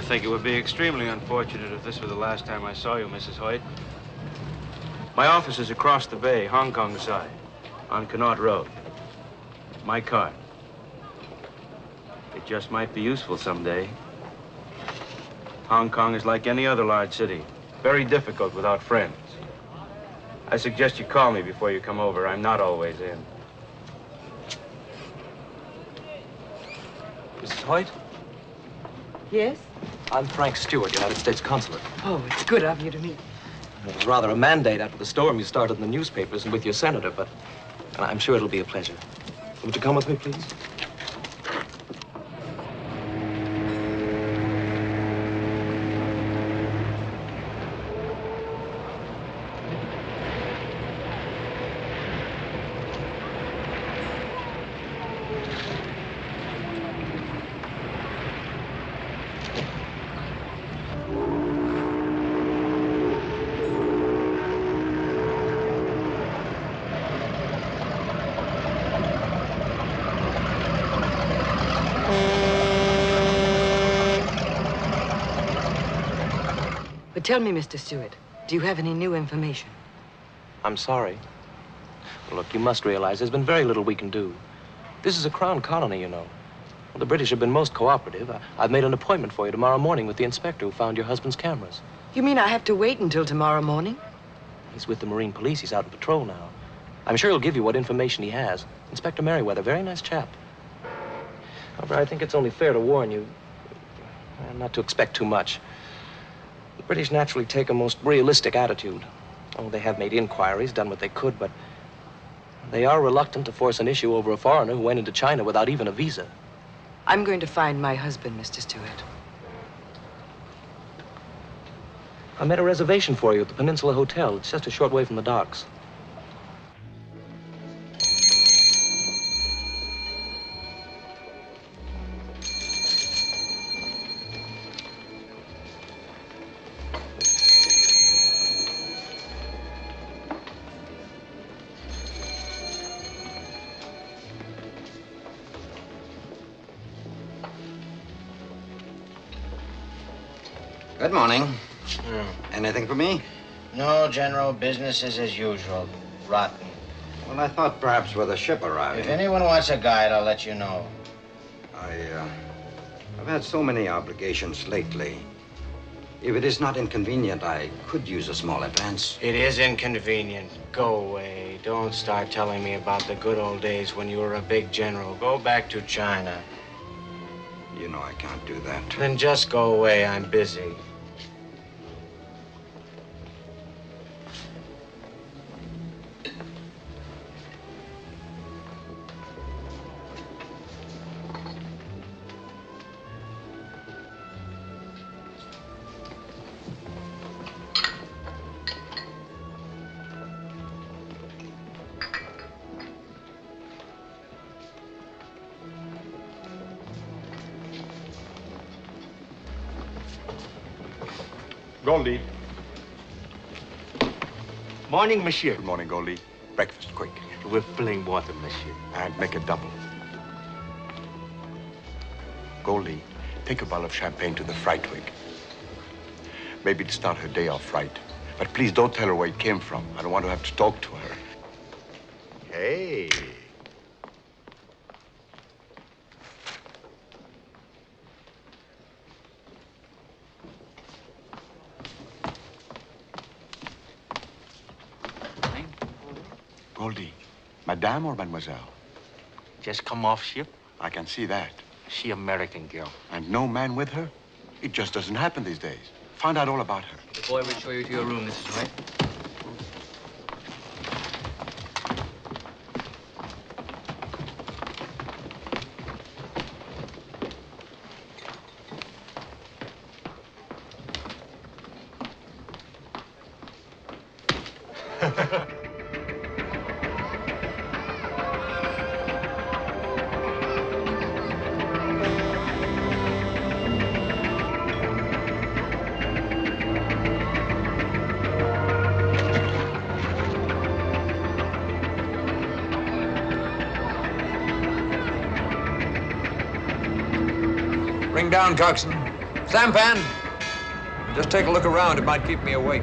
think it would be extremely unfortunate if this were the last time I saw you, Mrs. Hoyt. My office is across the bay, Hong Kong side, on Connaught Road. My card. It just might be useful someday. Hong Kong is like any other large city. Very difficult without friends. I suggest you call me before you come over. I'm not always in. Mrs. Hoyt? Yes? I'm Frank Stewart, United States Consulate. Oh, it's good of you to meet. It was rather a mandate after the storm you started in the newspapers and with your senator, but I'm sure it'll be a pleasure. Would you come with me, please? But tell me, Mr. Stewart, do you have any new information? I'm sorry. Look, you must realize there's been very little we can do. This is a crown colony, you know. Well, the British have been most cooperative. I've made an appointment for you tomorrow morning with the inspector who found your husband's cameras. You mean I have to wait until tomorrow morning? He's with the Marine Police. He's out on patrol now. I'm sure he'll give you what information he has. Inspector Merriweather, very nice chap. However, I think it's only fair to warn you not to expect too much. The British naturally take a most realistic attitude. Oh, they have made inquiries, done what they could, but they are reluctant to force an issue over a foreigner who went into China without even a visa. I'm going to find my husband, Mr. Stewart. I made a reservation for you at the Peninsula Hotel. It's just a short way from the docks. Good morning. Anything for me? No, General. Business is as usual. Rotten. Well, I thought perhaps with a ship arriving. If anyone wants a guide, I'll let you know. I've had so many obligations lately. If it is not inconvenient, I could use a small advance. It is inconvenient. Go away. Don't start telling me about the good old days when you were a big general. Go back to China. You know I can't do that. Then just go away. I'm busy. Goldie. Morning, monsieur. Good morning, Goldie. Breakfast, quick. With plain water, monsieur. And make it double. Goldie, take a bottle of champagne to the fright wig. Maybe to start her day off right. But please don't tell her where it came from. I don't want to have to talk to her. Hey. Goldie, Madame or Mademoiselle? Just come off ship. I can see that. She American girl. And no man with her? It just doesn't happen these days. Find out all about her. The boy will show you to your room, Mrs. White. Bring down, coxswain. Sampan, just take a look around. It might keep me awake.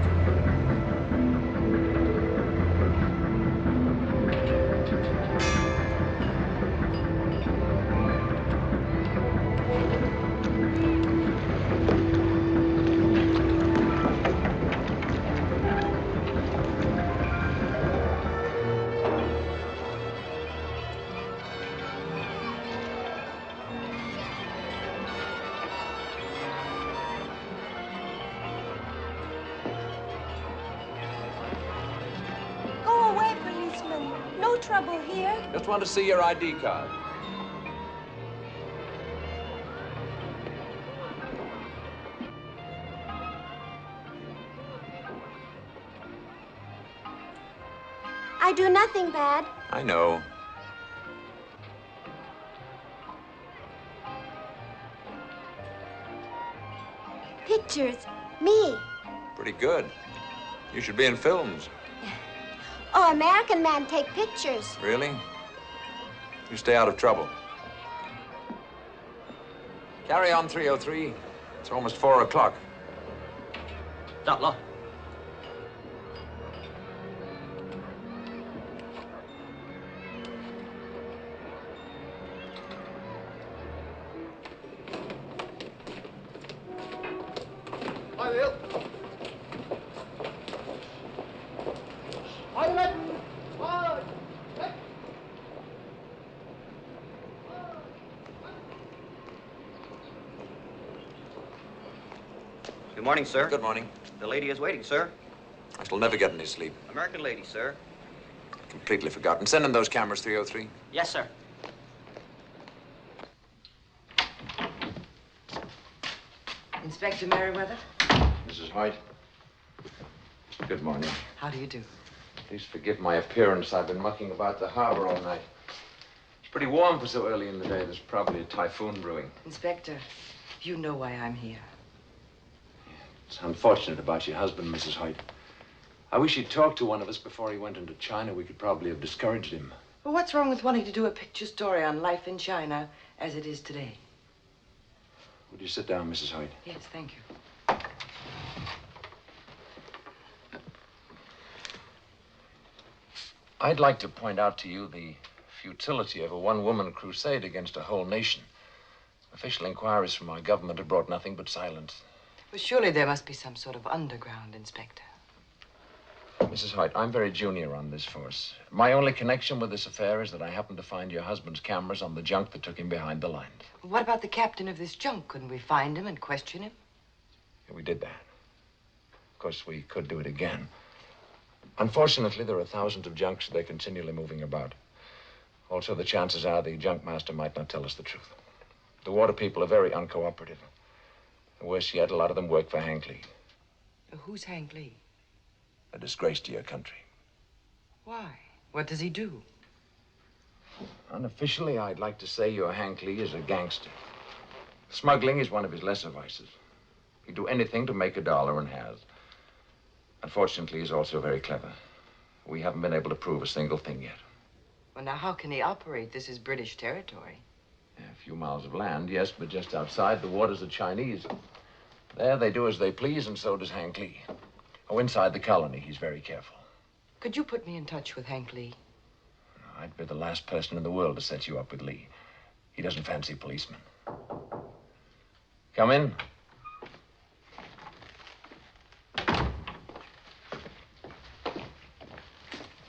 Trouble here? Just want to see your ID card. I do nothing bad. I know. Pictures. Me. Pretty good. You should be in films. Oh, American man take pictures. Really? You stay out of trouble. Carry on, 303. It's almost 4 o'clock. Stop, law. Hi, Will. Good morning, sir. Good morning. The lady is waiting, sir. I shall never get any sleep. American lady, sir. Completely forgotten. Send in those cameras, 303. Yes, sir. Inspector Merriweather? Mrs. Hoyt. Good morning. How do you do? Please forgive my appearance. I've been mucking about the harbor all night. It's pretty warm for so early in the day. There's probably a typhoon brewing. Inspector, you know why I'm here. It's unfortunate about your husband, Mrs. Hoyt. I wish he'd talked to one of us before he went into China. We could probably have discouraged him. Well, what's wrong with wanting to do a picture story on life in China as it is today? Would you sit down, Mrs. Hoyt? Yes, thank you. I'd like to point out to you the futility of a one-woman crusade against a whole nation. Official inquiries from our government have brought nothing but silence. Well, surely there must be some sort of underground, Inspector. Mrs. Hoyt, I'm very junior on this force. My only connection with this affair is that I happened to find your husband's cameras on the junk that took him behind the lines. What about the captain of this junk? Couldn't we find him and question him? Yeah, we did that. Of course, we could do it again. Unfortunately, there are thousands of junks. They're continually moving about. Also, the chances are the junk master might not tell us the truth. The water people are very uncooperative. Worse yet, a lot of them work for Hank Lee. Who's Hank Lee? A disgrace to your country. Why? What does he do? Unofficially, I'd like to say your Hank Lee is a gangster. Smuggling is one of his lesser vices. He'd do anything to make a dollar and has. Unfortunately, he's also very clever. We haven't been able to prove a single thing yet. Well, now, how can he operate? This is British territory. A few miles of land, yes, but just outside, the waters are Chinese. There, they do as they please, and so does Hank Lee. Oh, inside the colony, he's very careful. Could you put me in touch with Hank Lee? I'd be the last person in the world to set you up with Lee. He doesn't fancy policemen. Come in.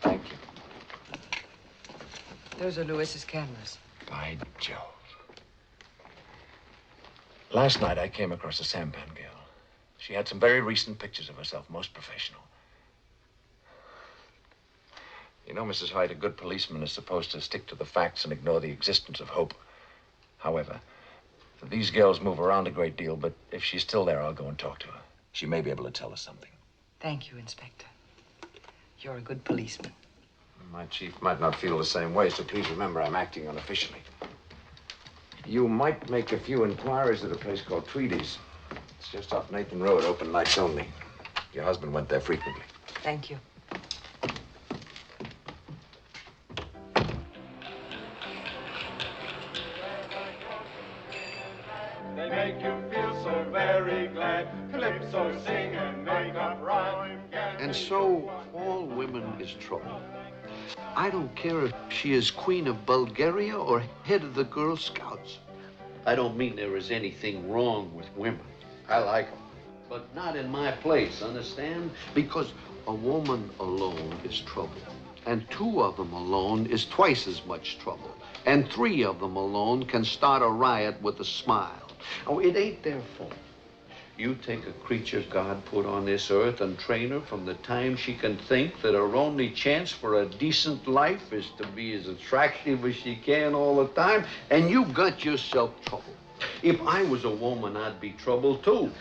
Thank you. Those are Lewis's cameras. By Jove. Last night, I came across a sampan girl. She had some very recent pictures of herself, most professional. You know, Mrs. Hoyt, a good policeman is supposed to stick to the facts and ignore the existence of hope. However, these girls move around a great deal, but if she's still there, I'll go and talk to her. She may be able to tell us something. Thank you, Inspector. You're a good policeman. My chief might not feel the same way, so please remember I'm acting unofficially. You might make a few inquiries at a place called Tweedy's. It's just off Nathan Road, open nights only. Your husband went there frequently. Thank you. They make you feel so very So sing and make up rhyme. And so all women is trouble. I don't care if she is Queen of Bulgaria or head of the Girl Scouts. I don't mean there is anything wrong with women. I like them. But not in my place, understand? Because a woman alone is trouble. And 2 of them alone is twice as much trouble. And 3 of them alone can start a riot with a smile. Oh, it ain't their fault. You take a creature God put on this earth and train her from the time she can think that her only chance for a decent life is to be as attractive as she can all the time, and you got yourself trouble. If I was a woman, I'd be trouble too.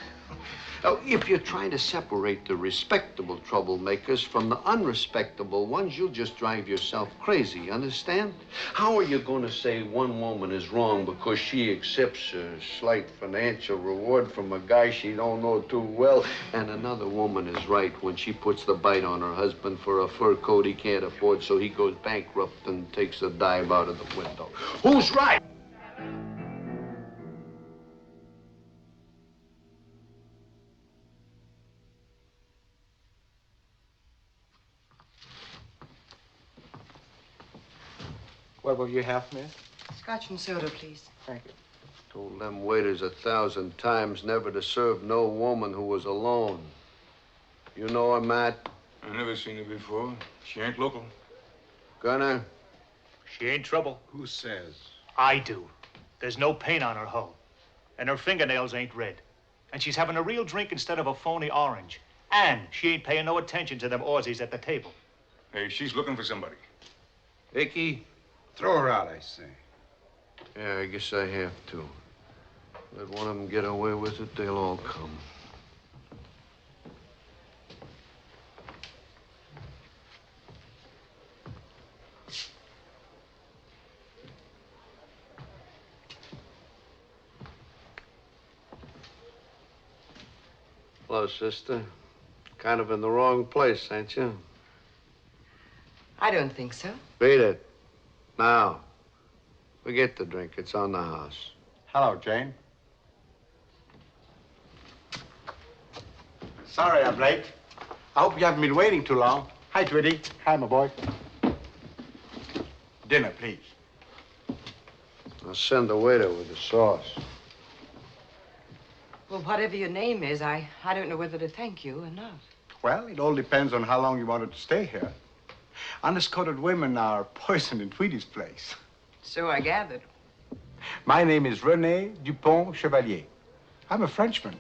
If you're trying to separate the respectable troublemakers from the unrespectable ones, you'll just drive yourself crazy, understand? How are you going to say one woman is wrong because she accepts a slight financial reward from a guy she don't know too well, and another woman is right when she puts the bite on her husband for a fur coat he can't afford, so he goes bankrupt and takes a dive out of the window? Who's right? What will you have, miss? Scotch and soda, please. Thank you. Told them waiters 1,000 times never to serve no woman who was alone. You know her, Matt? I never seen her before. She ain't local. Gunner? She ain't trouble. Who says? I do. There's no paint on her hull. And her fingernails ain't red. And she's having a real drink instead of a phony orange. And she ain't paying no attention to them Aussies at the table. Hey, she's looking for somebody. Icky? Throw her out, I say. Yeah, I guess I have to. Let one of them get away with it, they'll all come. Hello, sister. Kind of in the wrong place, ain't you? I don't think so. Beat it. Now. Forget the drink. It's on the house. Hello, Jane. Sorry I'm late. I hope you haven't been waiting too long. Hi, Twitty. Hi, my boy. Dinner, please. I'll send the waiter with the sauce. Well, whatever your name is, I don't know whether to thank you or not. Well, it all depends on how long you wanted to stay here. Honest-coated women are poison in Tweedy's place. So I gathered. My name is René Dupont Chevalier. I'm a Frenchman.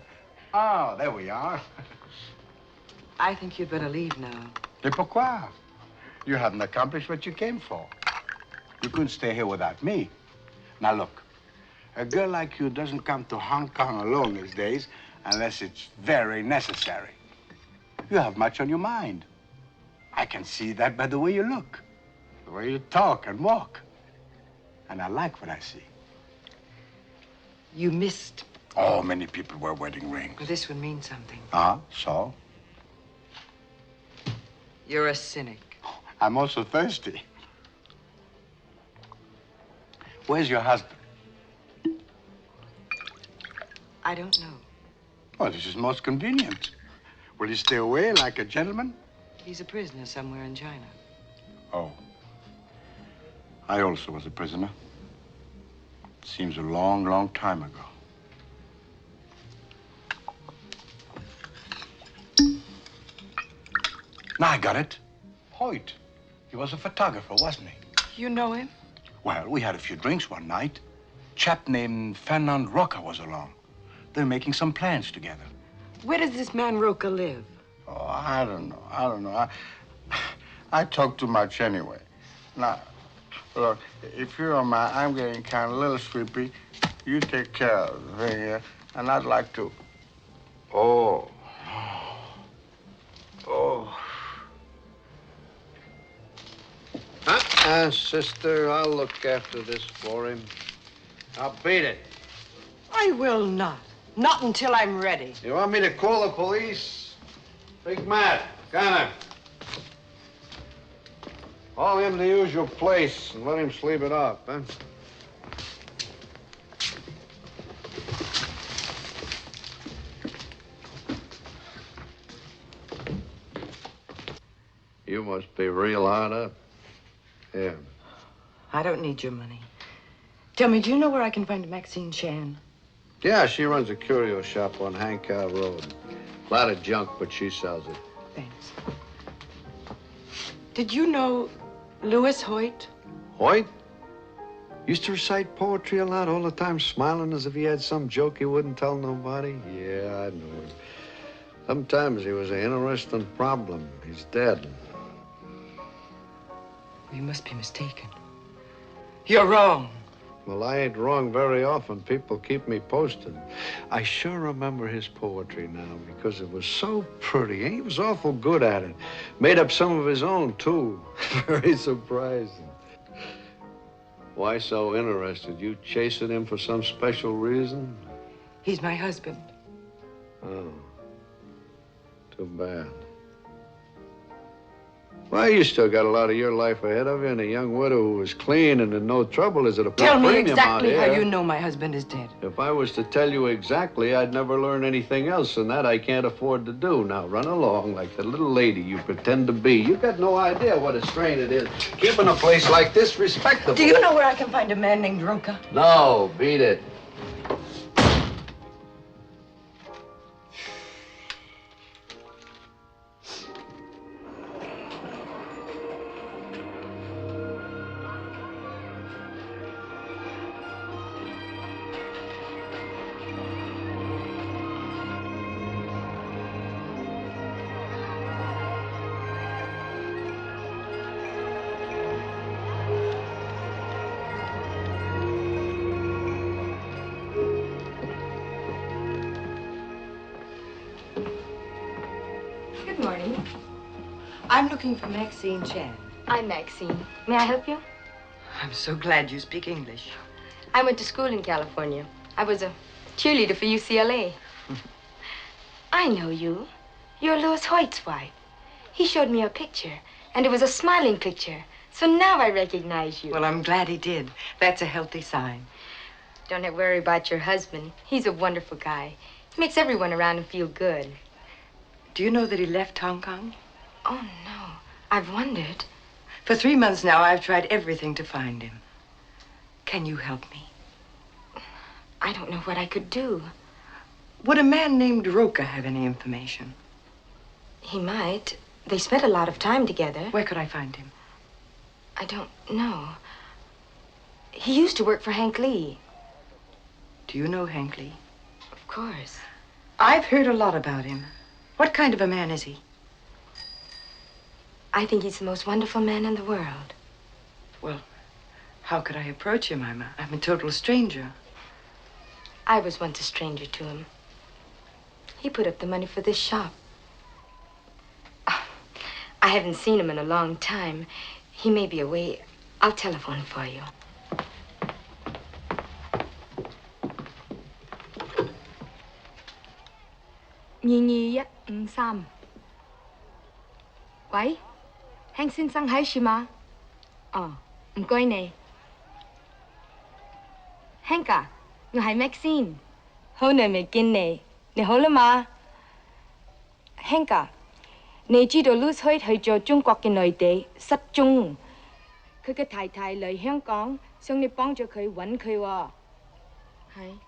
Ah, there we are. I think you'd better leave now. Et pourquoi? You haven't accomplished what you came for. You couldn't stay here without me. Now, look. A girl like you doesn't come to Hong Kong alone these days unless it's very necessary. You have much on your mind. I can see that by the way you look, the way you talk and walk. And I like what I see. You missed. Oh, many people wear wedding rings. Well, this would mean something. So? You're a cynic. I'm also thirsty. Where's your husband? I don't know. Well, this is most convenient. Will you stay away like a gentleman? He's a prisoner somewhere in China. Oh. I also was a prisoner. Seems a long, long time ago. Now I got it. Hoyt. He was a photographer, wasn't he? You know him? Well, we had a few drinks one night. Chap named Fernand Roca was along. They're making some plans together. Where does this man Roca live? Oh, I don't know. I talk too much anyway. Now, look, if you don't mind, I'm getting kind of a little sleepy. You take care of the thing here, and I'd like to. Oh. Sister, I'll look after this for him. I'll beat it. I will not. Not until I'm ready. You want me to call the police? Big Matt, Gunner. Haul him to the usual place and let him sleep it off, huh? You must be real hard up. Yeah. I don't need your money. Tell me, do you know where I can find Maxine Chan? Yeah, she runs a curio shop on Hancock Road. A lot of junk, but she sells it. Thanks. Did you know Louis Hoyt? Hoyt? Used to recite poetry a lot, all the time smiling as if he had some joke he wouldn't tell nobody. Yeah, I know him. Sometimes he was an interesting problem. He's dead. You must be mistaken. You're wrong. Well, I ain't wrong very often. People keep me posted. I sure remember his poetry now because it was so pretty. He was awful good at it. Made up some of his own, too. Very surprising. Why so interested? You chasing him for some special reason? He's my husband. Oh. Too bad. Well, you still got a lot of your life ahead of you, and a young widow who was clean and in no trouble is at a Tell me premium exactly out how here. you know my husband is dead. If I was to tell you exactly, I'd never learn anything else, and that I can't afford to do. Now, run along like the little lady you pretend to be. You got no idea what a strain it is keeping a place like this respectable. Do you know where I can find a man named Roca? No, beat it. Good morning. I'm looking for Maxine Chan. I'm Maxine. May I help you? I'm so glad you speak English. I went to school in California. I was a cheerleader for UCLA. I know you. You're Louis Hoyt's wife. He showed me a picture, and it was a smiling picture. So now I recognize you. Well, I'm glad he did. That's a healthy sign. Don't have to worry about your husband. He's a wonderful guy. He makes everyone around him feel good. Do you know that he left Hong Kong? Oh, no. I've wondered. For 3 months now, I've tried everything to find him. Can you help me? I don't know what I could do. Would a man named Roca have any information? He might. They spent a lot of time together. Where could I find him? I don't know. He used to work for Hank Lee. Do you know Hank Lee? Of course. I've heard a lot about him. What kind of a man is he? I think he's the most wonderful man in the world. Well, how could I approach him? I'm a total stranger. I was once a stranger to him. He put up the money for this shop. I haven't seen him in a long time. He may be away. I'll telephone for you.喂, 興先生喺處嗎？哦，唔該你。Hank啊，我係 Maxine，好耐未見你，你好啦嘛 ？Hank啊，你知道 Louis Hoyt 去咗中國嘅內地失蹤，佢嘅太太嚟香港，想你幫助佢揾佢喎。係，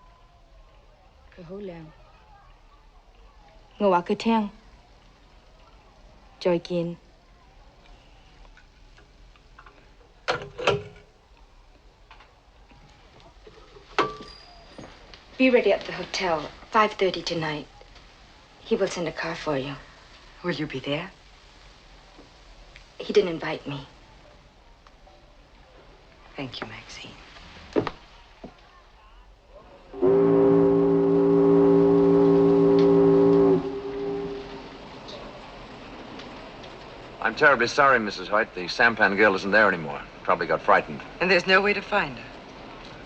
佢好靚。我話佢聽。再見。Be ready at the hotel, 5:30 tonight. He will send a car for you. Will you be there? He didn't invite me. Thank you, Maxine. I'm terribly sorry, Mrs. Hoyt. The sampan girl isn't there anymore. Probably got frightened. And there's no way to find her.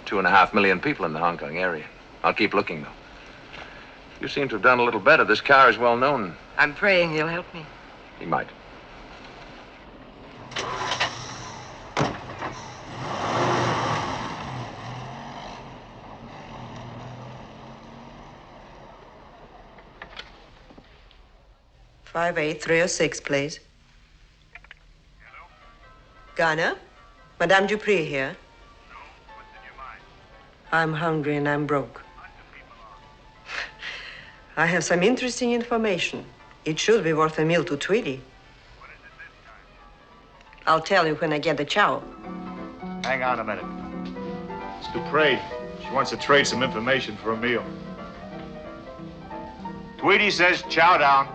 2.5 million people in the Hong Kong area. I'll keep looking, though. You seem to have done a little better. This car is well known. I'm praying he'll help me. He might. Five 306, please. Ghana? Madame Dupree here. I'm hungry and I'm broke. I have some interesting information. It should be worth a meal to Tweety. I'll tell you when I get the chow. Hang on a minute. It's Dupree. She wants to trade some information for a meal. Tweety says chow down.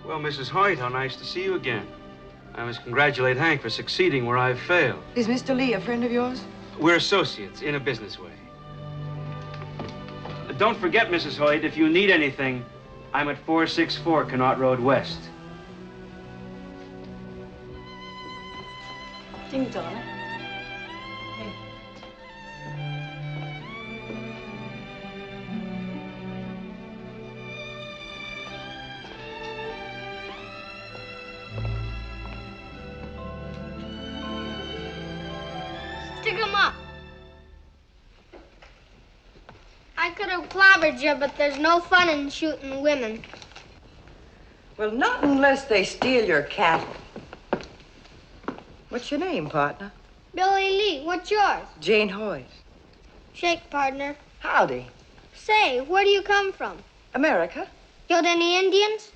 Well, Mrs. Hoyt, how nice to see you again. I must congratulate Hank for succeeding where I've failed. Is Mr. Lee a friend of yours? We're associates in a business way. Don't forget, Mrs. Hoyt, if you need anything, I'm at 464 Connaught Road West. Ding dong. Stick 'em up. I could have clobbered you, but there's no fun in shooting women. Well, not unless they steal your cattle. What's your name, partner? Billy Lee, what's yours? Jane Hoyt. Shake, partner. Howdy. Say, where do you come from? America? Killed any Indians?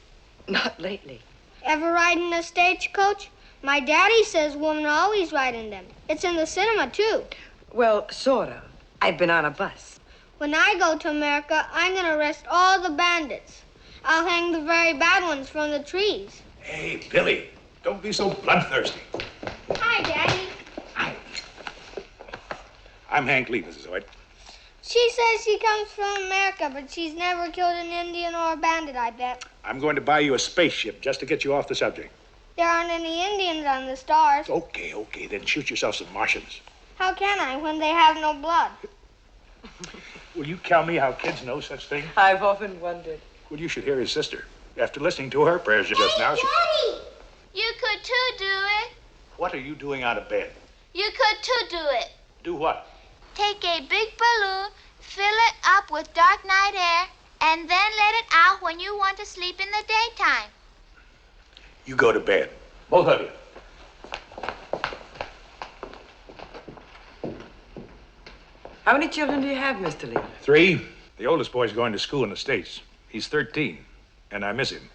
Not lately. Ever ride in a stagecoach? My daddy says women always ride in them. It's in the cinema, too. Well, sort of. I've been on a bus. When I go to America, I'm going to arrest all the bandits. I'll hang the very bad ones from the trees. Hey, Billy, don't be so bloodthirsty. Hi, Daddy. I'm Hank Lee, Mrs. Hoyt. She says she comes from America, but she's never killed an Indian or a bandit, I bet. I'm going to buy you a spaceship just to get you off the subject. There aren't any Indians on the stars. Okay, then shoot yourself some Martians. How can I when they have no blood? Will you tell me how kids know such things? I've often wondered. Well, you should hear his sister. After listening to her prayers just now, Daddy! You could too do it. What are you doing out of bed? You could too do it. Do what? Take a big balloon, fill it up with dark night air, and then let it out when you want to sleep in the daytime. You go to bed. Both of you. How many children do you have, Mr. Lee? 3. The oldest boy's going to school in the States. He's 13, and I miss him.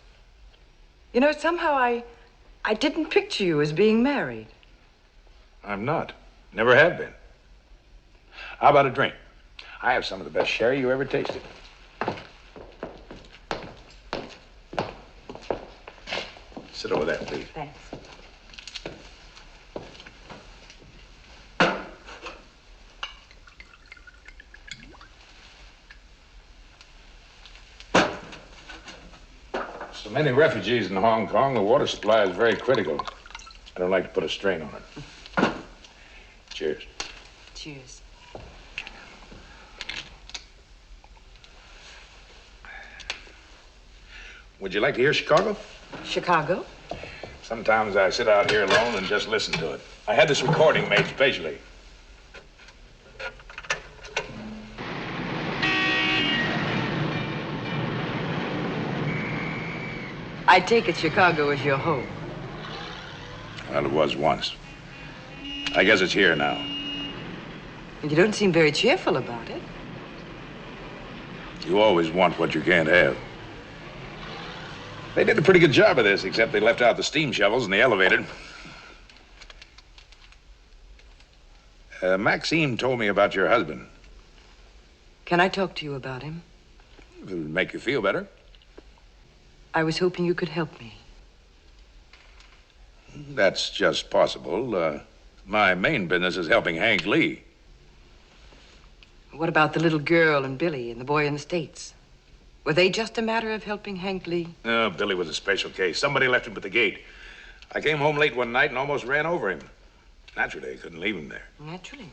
You know, somehow I didn't picture you as being married. I'm not. Never have been. How about a drink? I have some of the best sherry you ever tasted. Sit over there, please. Thanks. So many refugees in Hong Kong, the water supply is very critical. I don't like to put a strain on it. Cheers. Cheers. Would you like to hear Chicago? Chicago? Sometimes I sit out here alone and just listen to it. I had this recording made specially. I take it Chicago is your home. Well, it was once. I guess it's here now. And you don't seem very cheerful about it. You always want what you can't have. They did a pretty good job of this, except they left out the steam shovels and the elevator. Maxine told me about your husband. Can I talk to you about him? It'll make you feel better. I was hoping you could help me. That's just possible. My main business is helping Hank Lee. What about the little girl and Billy and the boy in the States? Were they just a matter of helping Hank Lee? Billy was a special case. Somebody left him at the gate. I came home late one night and almost ran over him. Naturally, I couldn't leave him there. Naturally.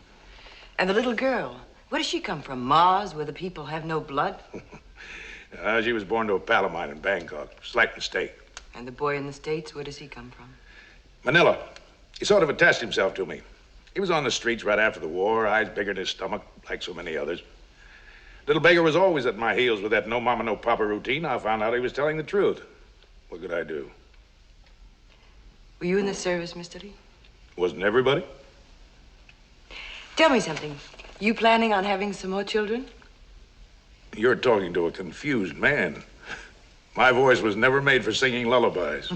And the little girl, where does she come from? Mars, where the people have no blood? She was born to a pal of mine in Bangkok. Slight mistake. And the boy in the States, where does he come from? Manila. He sort of attached himself to me. He was on the streets right after the war, eyes bigger than his stomach, like so many others. Little beggar was always at my heels with that no mama, no papa routine. I found out he was telling the truth. What could I do? Were you in the service, Mr. Lee? Wasn't everybody? Tell me something. You planning on having some more children? You're talking to a confused man. My voice was never made for singing lullabies.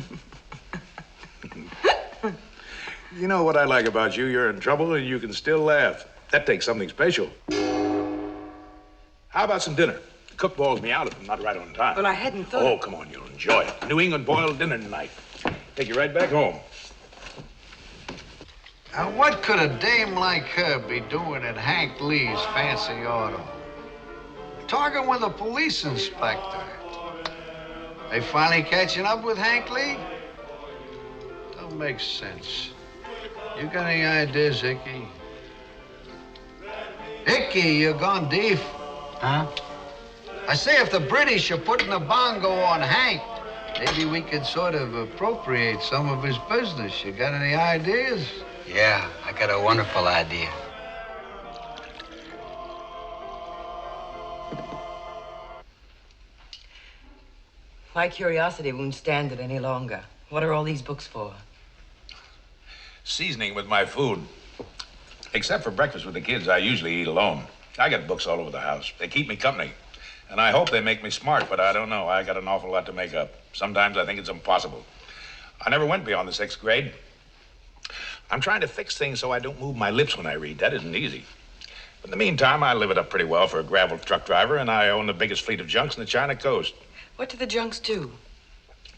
You know what I like about you? You're in trouble and you can still laugh. That takes something special. How about some dinner? The cook balls me out if I'm not right on time. Well, I hadn't thought... Oh, come on, you'll enjoy it. New England boiled dinner tonight. Take you right back home. Now, what could a dame like her be doing at Hank Lee's fancy auto? Talking with a police inspector. They finally catching up with Hank Lee? Don't make sense. You got any ideas, Icky? Icky, you're gone deaf. Huh? I say if the British are putting a bongo on Hank, maybe we could sort of appropriate some of his business. You got any ideas? Yeah, I got a wonderful idea. My curiosity won't stand it any longer. What are all these books for? Seasoning with my food. Except for breakfast with the kids, I usually eat alone. I got books all over the house. They keep me company. And I hope they make me smart, but I don't know. I got an awful lot to make up. Sometimes I think it's impossible. I never went beyond the 6th grade. I'm trying to fix things so I don't move my lips when I read. That isn't easy. But in the meantime, I live it up pretty well for a gravel truck driver, and I own the biggest fleet of junks in the China coast. What do the junks do?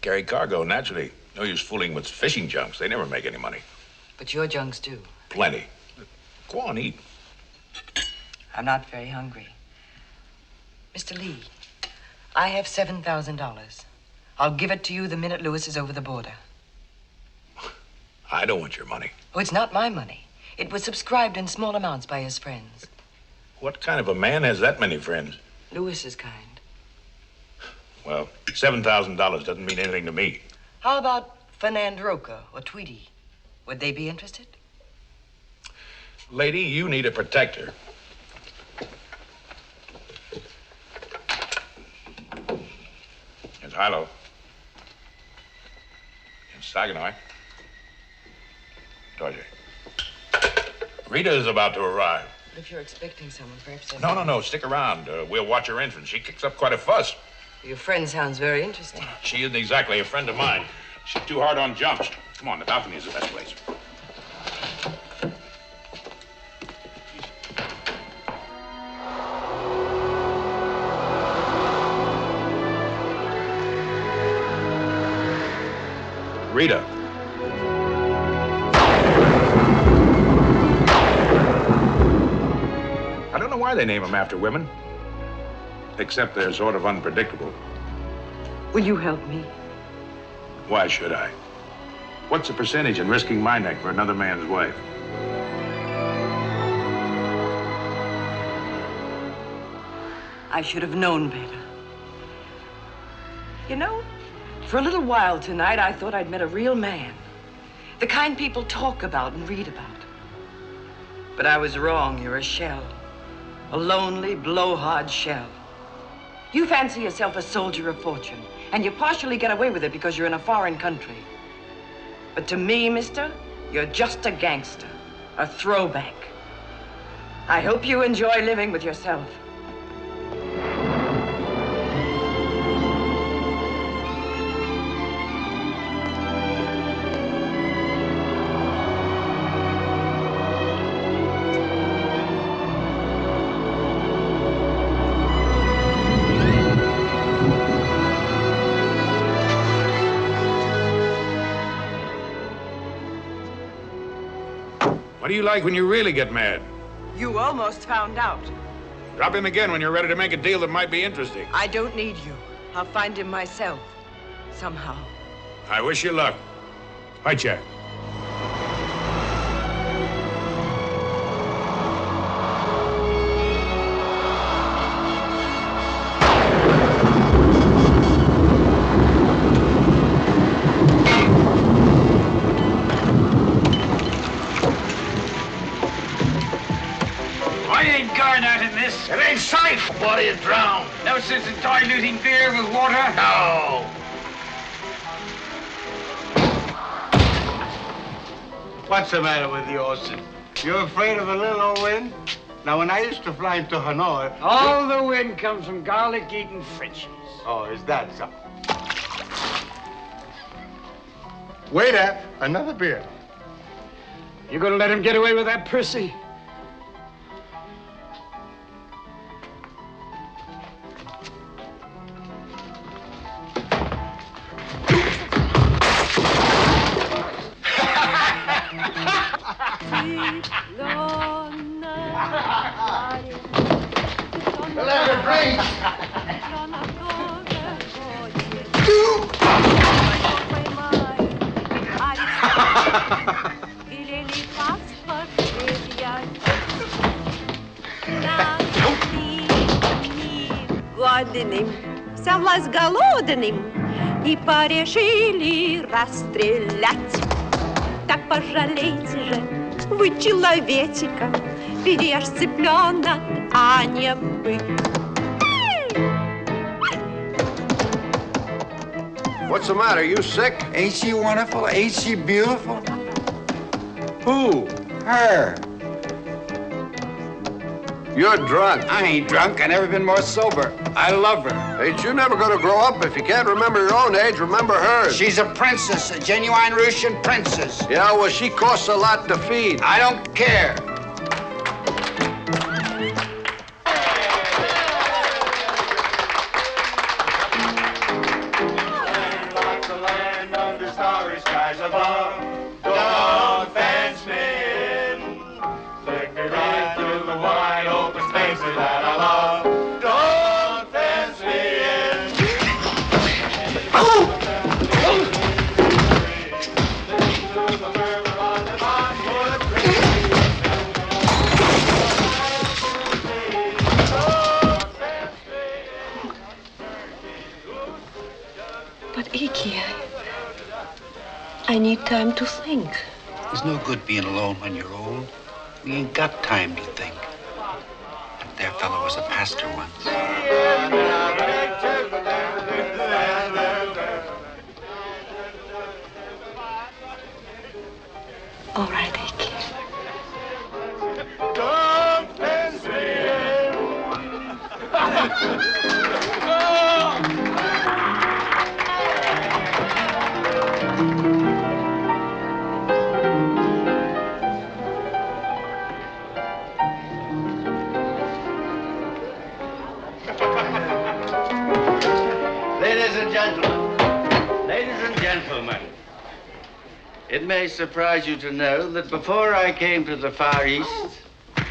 Carry cargo, naturally. No use fooling with fishing junks. They never make any money. But your junks do. Plenty. Go on, eat. I'm not very hungry. Mr. Lee, I have $7,000. I'll give it to you the minute Lewis is over the border. I don't want your money. Oh, it's not my money. It was subscribed in small amounts by his friends. What kind of a man has that many friends? Lewis's kind. Well, $7,000 doesn't mean anything to me. How about Fernand Roca or Tweety? Would they be interested? Lady, you need a protector. It's Hilo. It's Saganoi. Torje. Rita is about to arrive. If you're expecting someone, perhaps... No. Stick around. We'll watch her entrance. She kicks up quite a fuss. Your friend sounds very interesting. She isn't exactly a friend of mine. She's too hard on jumps. Come on, the balcony is the best place. Rita. I don't know why they name them after women. Except they're sort of unpredictable. Will you help me? Why should I? What's the percentage in risking my neck for another man's wife? I should have known better. You know, for a little while tonight, I thought I'd met a real man. The kind people talk about and read about. But I was wrong. You're a shell. A lonely, blowhard shell. You fancy yourself a soldier of fortune, and you partially get away with it because you're in a foreign country. But to me, mister, you're just a gangster, a throwback. I hope you enjoy living with yourself. What do you like when you really get mad? You almost found out. Drop him again when you're ready to make a deal that might be interesting. I don't need you. I'll find him myself. Somehow. I wish you luck. Hi, Jack. It ain't safe. Body is drowned. No sense in diluting beer with water? No. What's the matter with you, Olsen? You're afraid of a little old wind? Now, when I used to fly into Hanoi... All the wind comes from garlic-eating Frenchies. Oh, is that so? Waiter, another beer. You gonna let him get away with that, Percy? Let her drink. Годным, совлас голодным, и порешили расстрелять. Так пожалейте же вы человечика, ведь я ж цыпленок, а не бык. What's the matter? You sick? Ain't she wonderful? Ain't she beautiful? Who? Her. You're drunk. I ain't drunk. I never been more sober. I love her. Ain't you never gonna grow up? If you can't remember your own age, remember hers. She's a princess, a genuine Russian princess. Yeah, well, she costs a lot to feed. I don't care. Lots of land under starry skies above. Don't fence me in. Take me right through the wide open spaces that I love. Don't fence me in. But Iki, I need time to think. It's no good being alone when you're old. We ain't got time to think. That there fellow was a pastor once. All right, Iki. Don't fence me Ladies and gentlemen, it may surprise you to know that before I came to the Far East,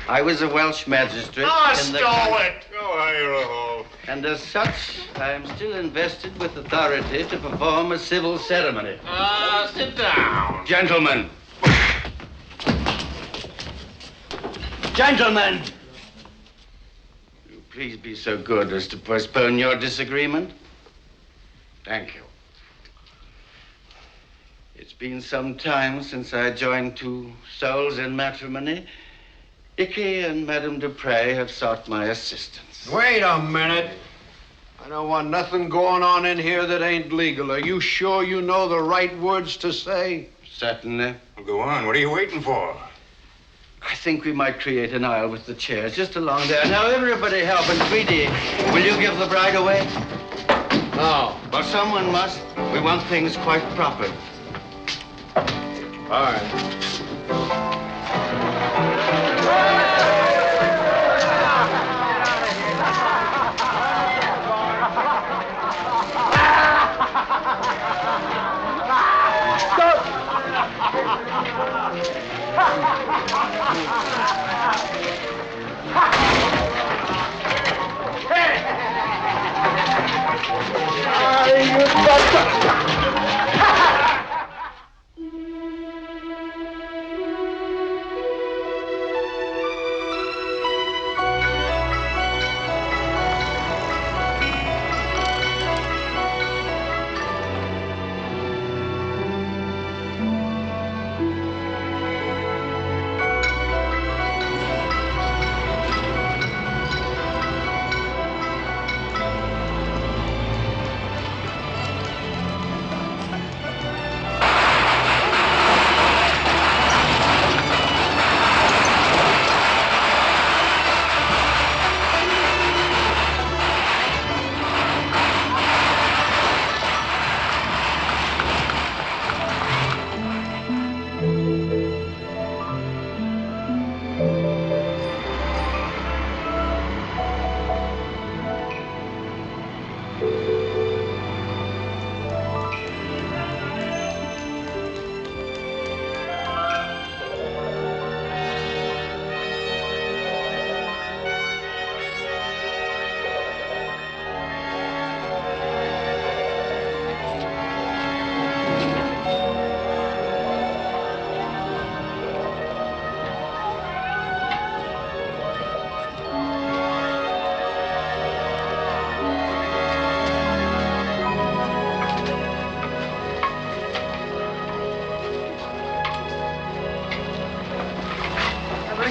I was a Welsh magistrate in the country. Go home. And as such, I am still invested with authority to perform a civil ceremony. Sit down. Gentlemen. Gentlemen! Will you please be so good as to postpone your disagreement? Thank you. It's been some time since I joined two souls in matrimony. Icky and Madame Dupre have sought my assistance. Wait a minute. I don't want nothing going on in here that ain't legal. Are you sure you know the right words to say? Certainly. Well, go on. What are you waiting for? I think we might create an aisle with the chairs just along there. Now, everybody help. And Tweety, will you give the bride away? No. Well, someone must. We want things quite proper. All right.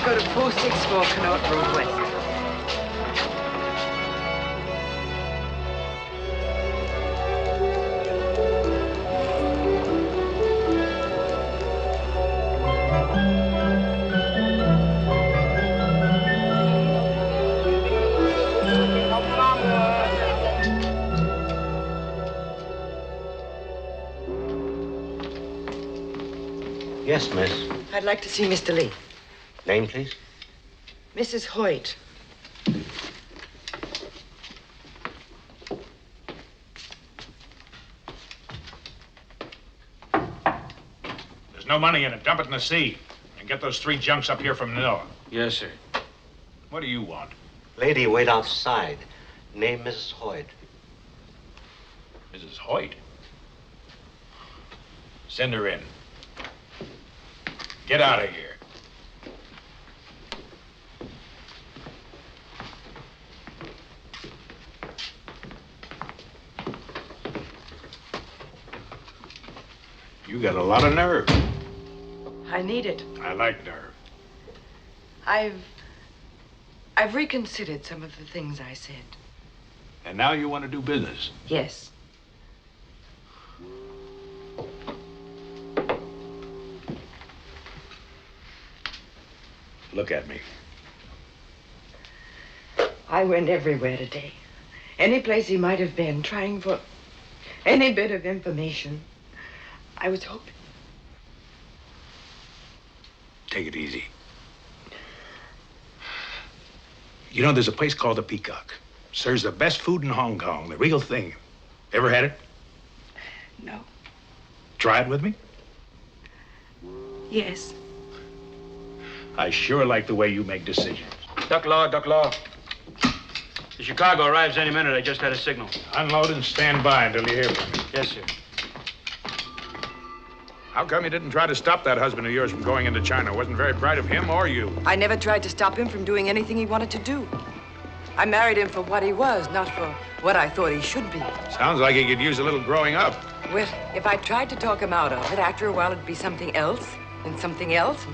Go to 464 Connaught Road West. Yes, miss. I'd like to see Mr. Lee. Name, please? Mrs. Hoyt. There's no money in it. Dump it in the sea. And get those 3 junks up here from Manila. Yes, sir. What do you want? Lady, wait outside. Name Mrs. Hoyt. Mrs. Hoyt? Send her in. Get out of here. You got a lot of nerve. I need it. I like nerve. I've reconsidered some of the things I said. And now you want to do business? Yes. Look at me. I went everywhere today. Any place he might have been, trying for any bit of information. I was hoping. Take it easy. You know, there's a place called the Peacock. Serves the best food in Hong Kong, the real thing. Ever had it? No. Try it with me? Yes. I sure like the way you make decisions. Duck Law, Duck Law. The Chicago arrives any minute. I just had a signal. Unload and stand by until you hear from me. Yes, sir. How come you didn't try to stop that husband of yours from going into China? Wasn't very bright of him or you. I never tried to stop him from doing anything he wanted to do. I married him for what he was, not for what I thought he should be. Sounds like he could use a little growing up. Well, if I tried to talk him out of it, after a while it'd be something else, and something else,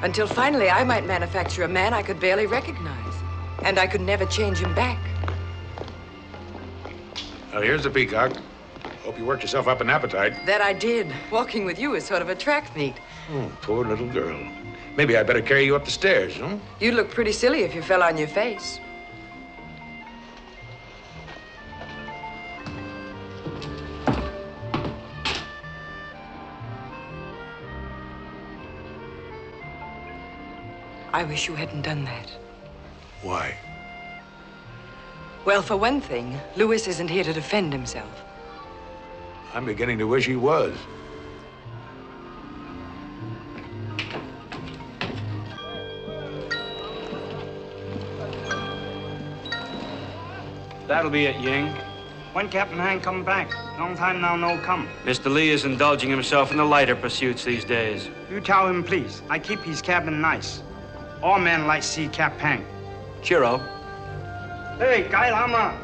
until finally I might manufacture a man I could barely recognize. And I could never change him back. Well, here's the Peacock. Hope you worked yourself up an appetite. That I did. Walking with you is sort of a track meet. Oh, poor little girl. Maybe I better carry you up the stairs, huh? You'd look pretty silly if you fell on your face. I wish you hadn't done that. Why? Well, for one thing, Louis isn't here to defend himself. I'm beginning to wish he was. That'll be it, Ying. When Captain Han come back? Long time now no come. Mr. Lee is indulging himself in the lighter pursuits these days. You tell him, please. I keep his cabin nice. All men like see Cap Han. Cheero. Hey, Guy Lama.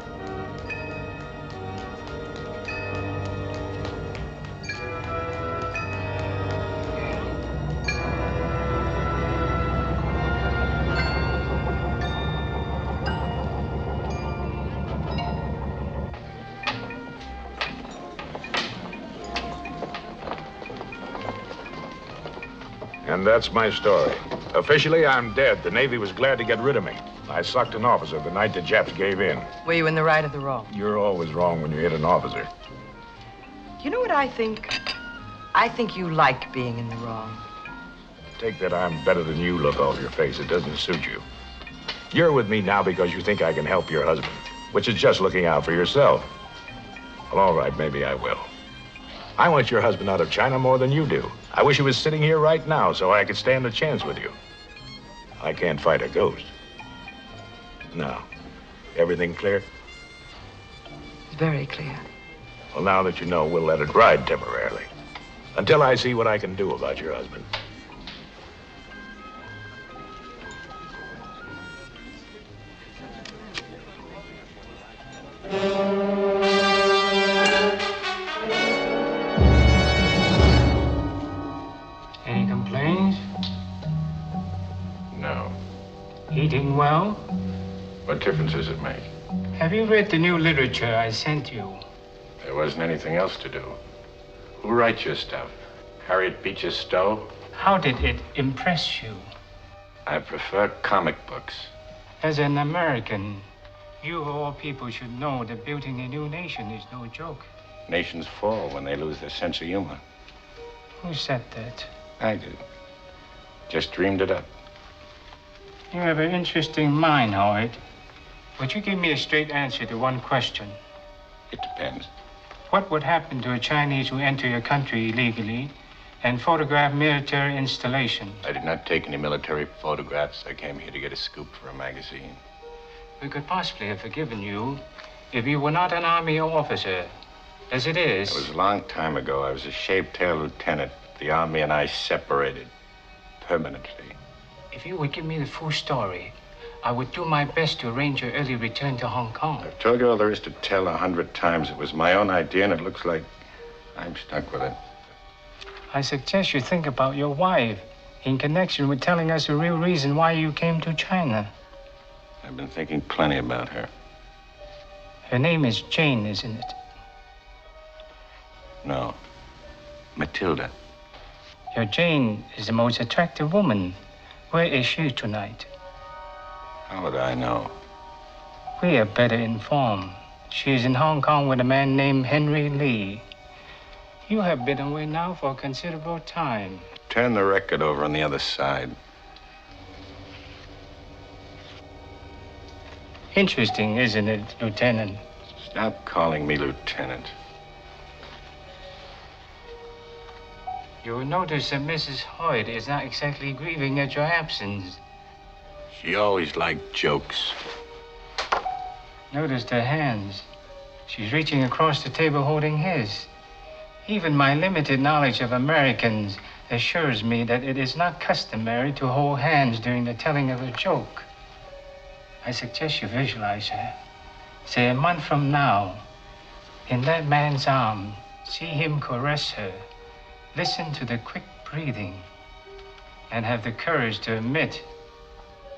And that's my story. Officially, I'm dead. The Navy was glad to get rid of me. I sucked an officer the night the Japs gave in. Were you in the right or the wrong? You're always wrong when you hit an officer. You know what I think? I think you like being in the wrong. Take that I'm better than you look off your face. It doesn't suit you. You're with me now because you think I can help your husband, which is just looking out for yourself. Well, all right, maybe I will. I want your husband out of China more than you do. I wish he was sitting here right now so I could stand a chance with you. I can't fight a ghost. Now, everything clear? It's very clear. Well, now that you know, we'll let it ride temporarily. Until I see what I can do about your husband. Any complaints? No. Eating well? What difference does it make? Have you read the new literature I sent you? There wasn't anything else to do. Who writes your stuff? Harriet Beecher Stowe? How did it impress you? I prefer comic books. As an American, you of all people should know that building a new nation is no joke. Nations fall when they lose their sense of humor. Who said that? I did. Just dreamed it up. You have an interesting mind, Howard. Would you give me a straight answer to one question? It depends. What would happen to a Chinese who enter your country illegally and photograph military installations? I did not take any military photographs. I came here to get a scoop for a magazine. We could possibly have forgiven you if you were not an army officer. As it is... It was a long time ago. I was a shaved-tail lieutenant. The Army and I separated permanently. If you would give me the full story, I would do my best to arrange your early return to Hong Kong. I've told you all there is to tell 100 times. It was my own idea, and it looks like I'm stuck with it. I suggest you think about your wife in connection with telling us the real reason why you came to China. I've been thinking plenty about her. Her name is Jane, isn't it? No. Matilda. Your Jane is the most attractive woman. Where is she tonight? How would I know? We are better informed. She is in Hong Kong with a man named Henry Lee. You have been away now for a considerable time. Turn the record over on the other side. Interesting, isn't it, Lieutenant? Stop calling me Lieutenant. You will notice that Mrs. Hoyt is not exactly grieving at your absence. She always liked jokes. Noticed her hands. She's reaching across the table holding his. Even my limited knowledge of Americans assures me that it is not customary to hold hands during the telling of a joke. I suggest you visualize her. Say a month from now, in that man's arm, see him caress her. Listen to the quick breathing and have the courage to admit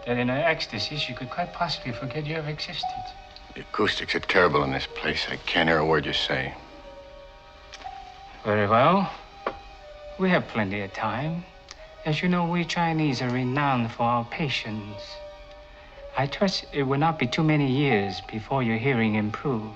that in her ecstasy, she could quite possibly forget you ever existed. The acoustics are terrible in this place. I can't hear a word you say. Very well. We have plenty of time. As you know, we Chinese are renowned for our patience. I trust it will not be too many years before your hearing improves.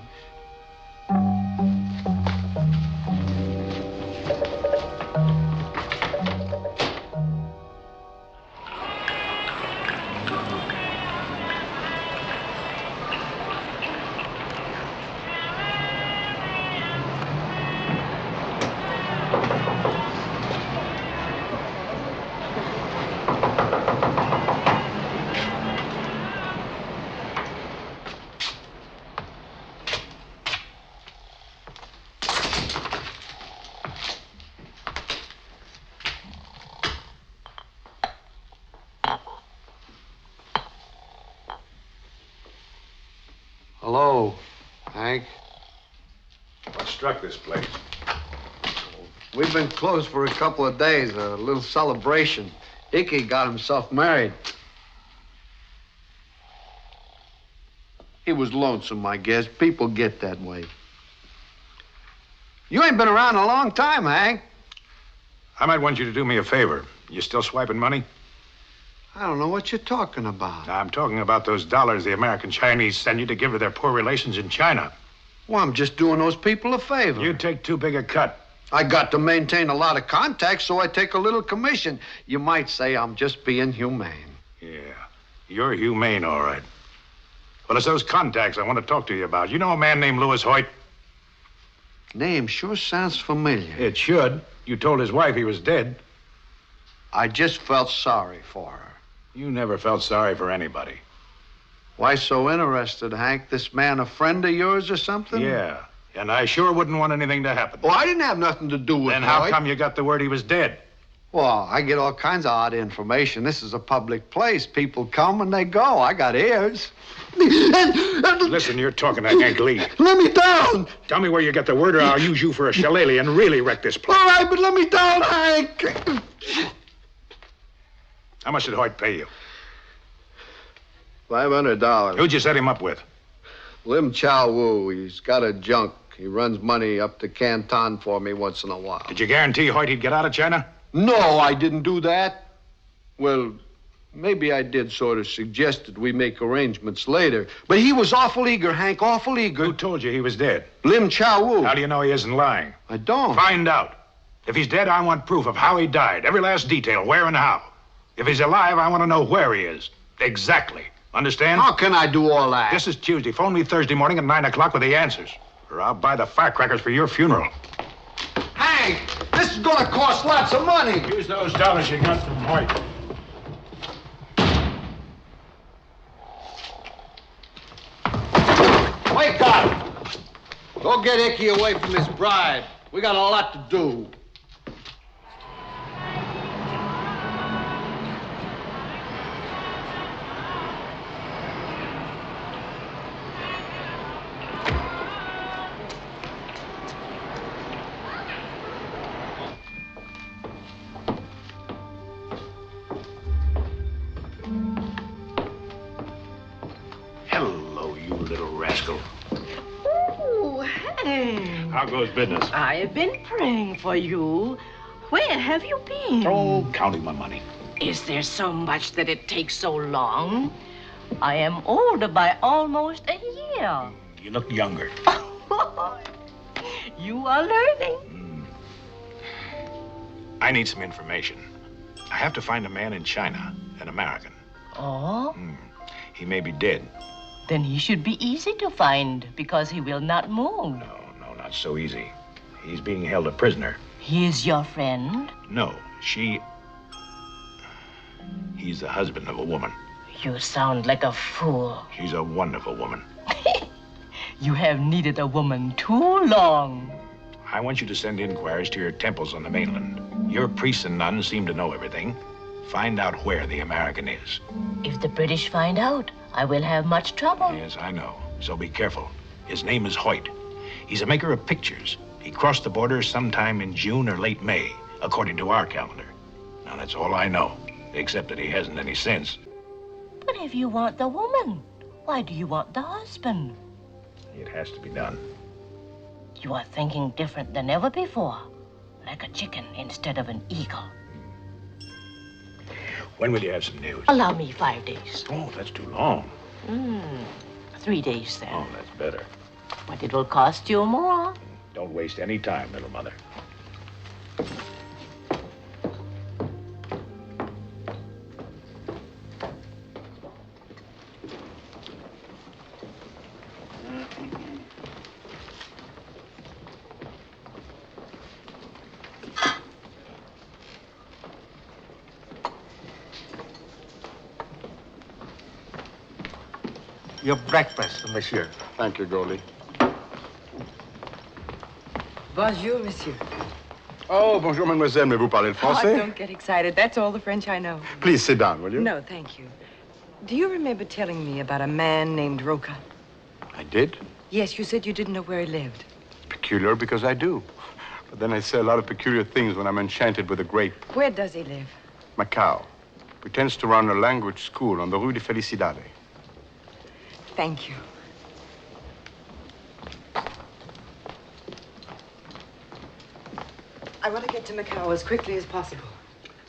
Hello, Hank. What struck this place? We've been closed for a couple of days, a little celebration. Icky got himself married. He was lonesome, I guess. People get that way. You ain't been around a long time, Hank. I might want you to do me a favor. You still swiping money? I don't know what you're talking about. I'm talking about those dollars the American Chinese send you to give to their poor relations in China. Well, I'm just doing those people a favor. You take too big a cut. I got to maintain a lot of contacts, so I take a little commission. You might say I'm just being humane. Yeah, you're humane, all right. Well, it's those contacts I want to talk to you about. You know a man named Louis Hoyt? Name sure sounds familiar. It should. You told his wife he was dead. I just felt sorry for her. You never felt sorry for anybody. Why so interested, Hank? This man a friend of yours or something? Yeah, and I sure wouldn't want anything to happen. Well, I didn't have nothing to do with it. Then how come you got the word he was dead? Well, I get all kinds of odd information. This is a public place. People come and they go. I got ears. Listen, you're talking to Hank Lee. Let me down. Tell me where you get the word or I'll use you for a shillelagh and really wreck this place. All right, but let me down, Hank. How much did Hoyt pay you? $500. Who'd you set him up with? Lim Chow Wu. He's got a junk. He runs money up to Canton for me once in a while. Did you guarantee Hoyt he'd get out of China? No, I didn't do that. Well, maybe I did sort of suggested we make arrangements later. But he was awful eager, Hank, awful eager. Who told you he was dead? Lim Chow Wu. How do you know he isn't lying? I don't. Find out. If he's dead, I want proof of how he died. Every last detail, where and how. If he's alive, I want to know where he is. Exactly. Understand? How can I do all that? This is Tuesday. Phone me Thursday morning at 9 o'clock with the answers. Or I'll buy the firecrackers for your funeral. Hank, this is gonna cost lots of money. Use those dollars you got from Hoyt. Wake up! Go get Icky away from his bride. We got a lot to do. Hello, you little rascal. Oh, Hank. How goes business? I have been praying for you. Where have you been? Oh, counting my money. Is there so much that it takes so long? I am older by almost a year. You look younger. You are learning. I need some information. I have to find a man in China, an American. Oh? He may be dead. Then he should be easy to find because he will not move. No, not so easy. He's being held a prisoner. He is your friend? No, he's the husband of a woman. You sound like a fool. She's a wonderful woman. You have needed a woman too long. I want you to send inquiries to your temples on the mainland. Your priests and nuns seem to know everything. Find out where the American is. If the British find out, I will have much trouble. Yes, I know. So be careful. His name is Hoyt. He's a maker of pictures. He crossed the border sometime in June or late May, according to our calendar. Now, that's all I know, except that he hasn't any sense. But if you want the woman, why do you want the husband? It has to be done. You are thinking different than ever before, like a chicken instead of an eagle. When will you have some news? Allow me 5 days. Oh, that's too long. 3 days then. Oh, that's better. But it will cost you more. Don't waste any time, little mother. Your breakfast, monsieur. Thank you, Goldie. Bonjour, monsieur. Oh, bonjour, mademoiselle. Mais vous parlez le français? Oh, don't get excited. That's all the French I know. Please sit down, will you? No, thank you. Do you remember telling me about a man named Roca? I did? Yes, you said you didn't know where he lived. Peculiar because I do. But then I say a lot of peculiar things when I'm enchanted with a grape. Where does he live? Macau. Pretends to run a language school on the Rue de Felicidade. Thank you. I want to get to Macau as quickly as possible.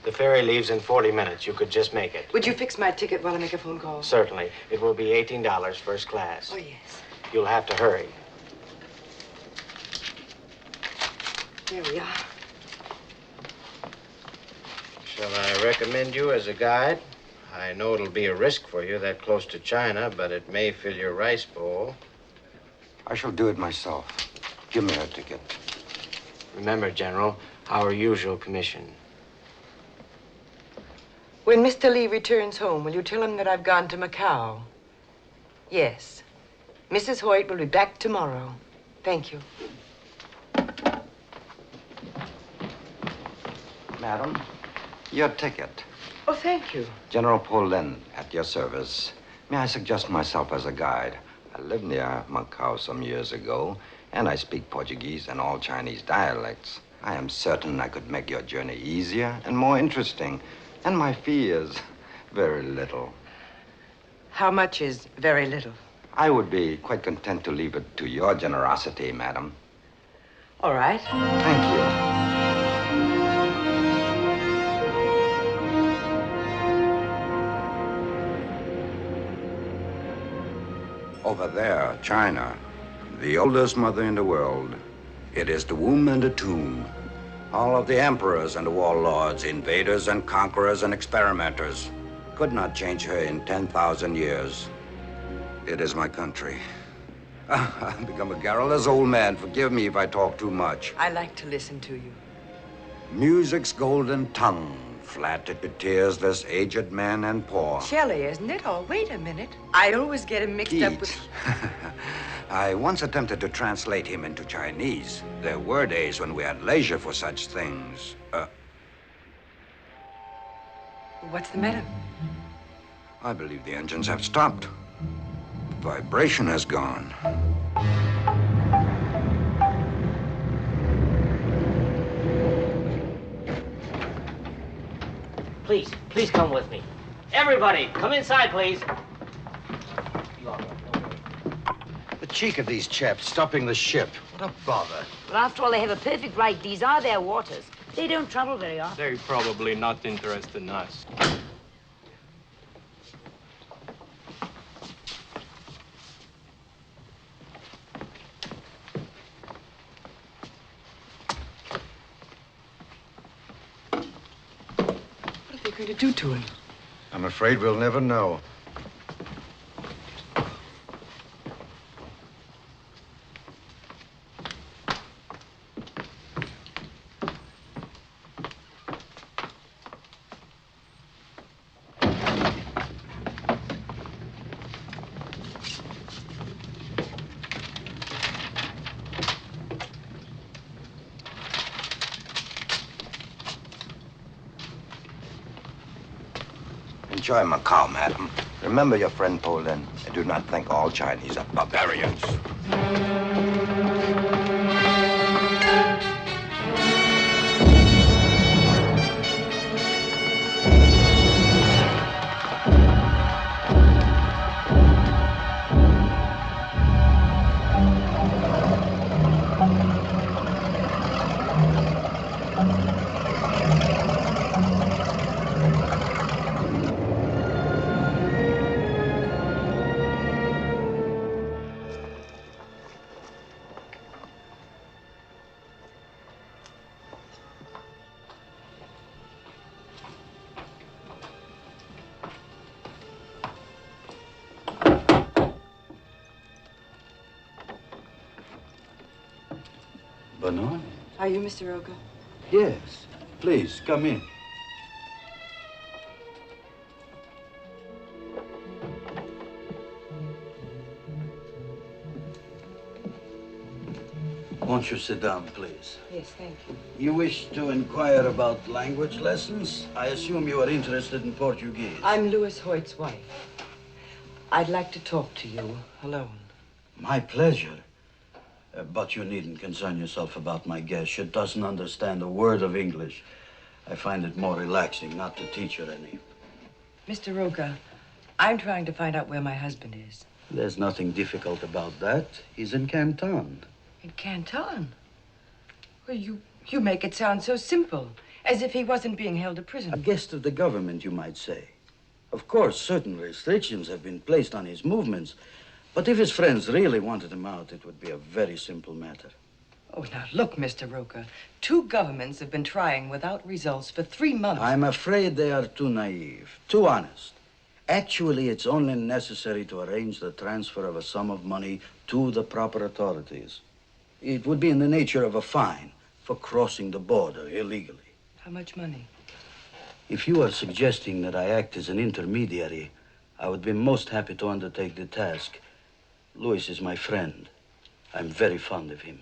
The ferry leaves in 40 minutes. You could just make it. Would you fix my ticket while I make a phone call? Certainly. It will be $18 first class. Oh, yes. You'll have to hurry. There we are. Shall I recommend you as a guide? I know it'll be a risk for you that close to China, but it may fill your rice bowl. I shall do it myself. Give me a ticket. Remember, General, our usual commission. When Mr. Lee returns home, will you tell him that I've gone to Macau? Yes. Mrs. Hoyt will be back tomorrow. Thank you. Madam, your ticket. Oh, thank you. General Paulin, at your service. May I suggest myself as a guide? I lived near Macau some years ago, and I speak Portuguese and all Chinese dialects. I am certain I could make your journey easier and more interesting. And my fee is very little. How much is very little? I would be quite content to leave it to your generosity, madam. All right. Thank you. Over there, China, the oldest mother in the world. It is the womb and the tomb. All of the emperors and the warlords, invaders and conquerors and experimenters could not change her in 10,000 years. It is my country. I've become a garrulous old man. Forgive me if I talk too much. I like to listen to you. Music's golden tongue flattered to tears this aged man and poor. Shelley, isn't it? Oh, wait a minute. I always get him mixed up with... I once attempted to translate him into Chinese. There were days when we had leisure for such things. What's the matter? I believe the engines have stopped. The vibration has gone. Please come with me. Everybody, come inside, please. The cheek of these chaps stopping the ship. What a bother. But after all, they have a perfect right. These are their waters. They don't travel very often. They're probably not interested in us. What are they going to do to him? I'm afraid we'll never know. Enjoy Macau, madam. Remember your friend Paulin, and do not think all Chinese are barbarians. Bernard? Are you Mr. Oka? Yes. Please, come in. Won't you sit down, please? Yes, thank you. You wish to inquire about language lessons? I assume you are interested in Portuguese. I'm Louis Hoyt's wife. I'd like to talk to you alone. My pleasure. But you needn't concern yourself about my guest. She doesn't understand a word of English. I find it more relaxing not to teach her any. Mr. Roca, I'm trying to find out where my husband is. There's nothing difficult about that. He's in Canton. In Canton? Well, you make it sound so simple, as if he wasn't being held a prisoner. A guest of the government, you might say. Of course, certain restrictions have been placed on his movements, but if his friends really wanted him out, it would be a very simple matter. Oh, now look, Mr. Roca. 2 governments have been trying without results for 3 months. I'm afraid they are too naive, too honest. Actually, it's only necessary to arrange the transfer of a sum of money to the proper authorities. It would be in the nature of a fine for crossing the border illegally. How much money? If you are suggesting that I act as an intermediary, I would be most happy to undertake the task. Louis is my friend. I'm very fond of him.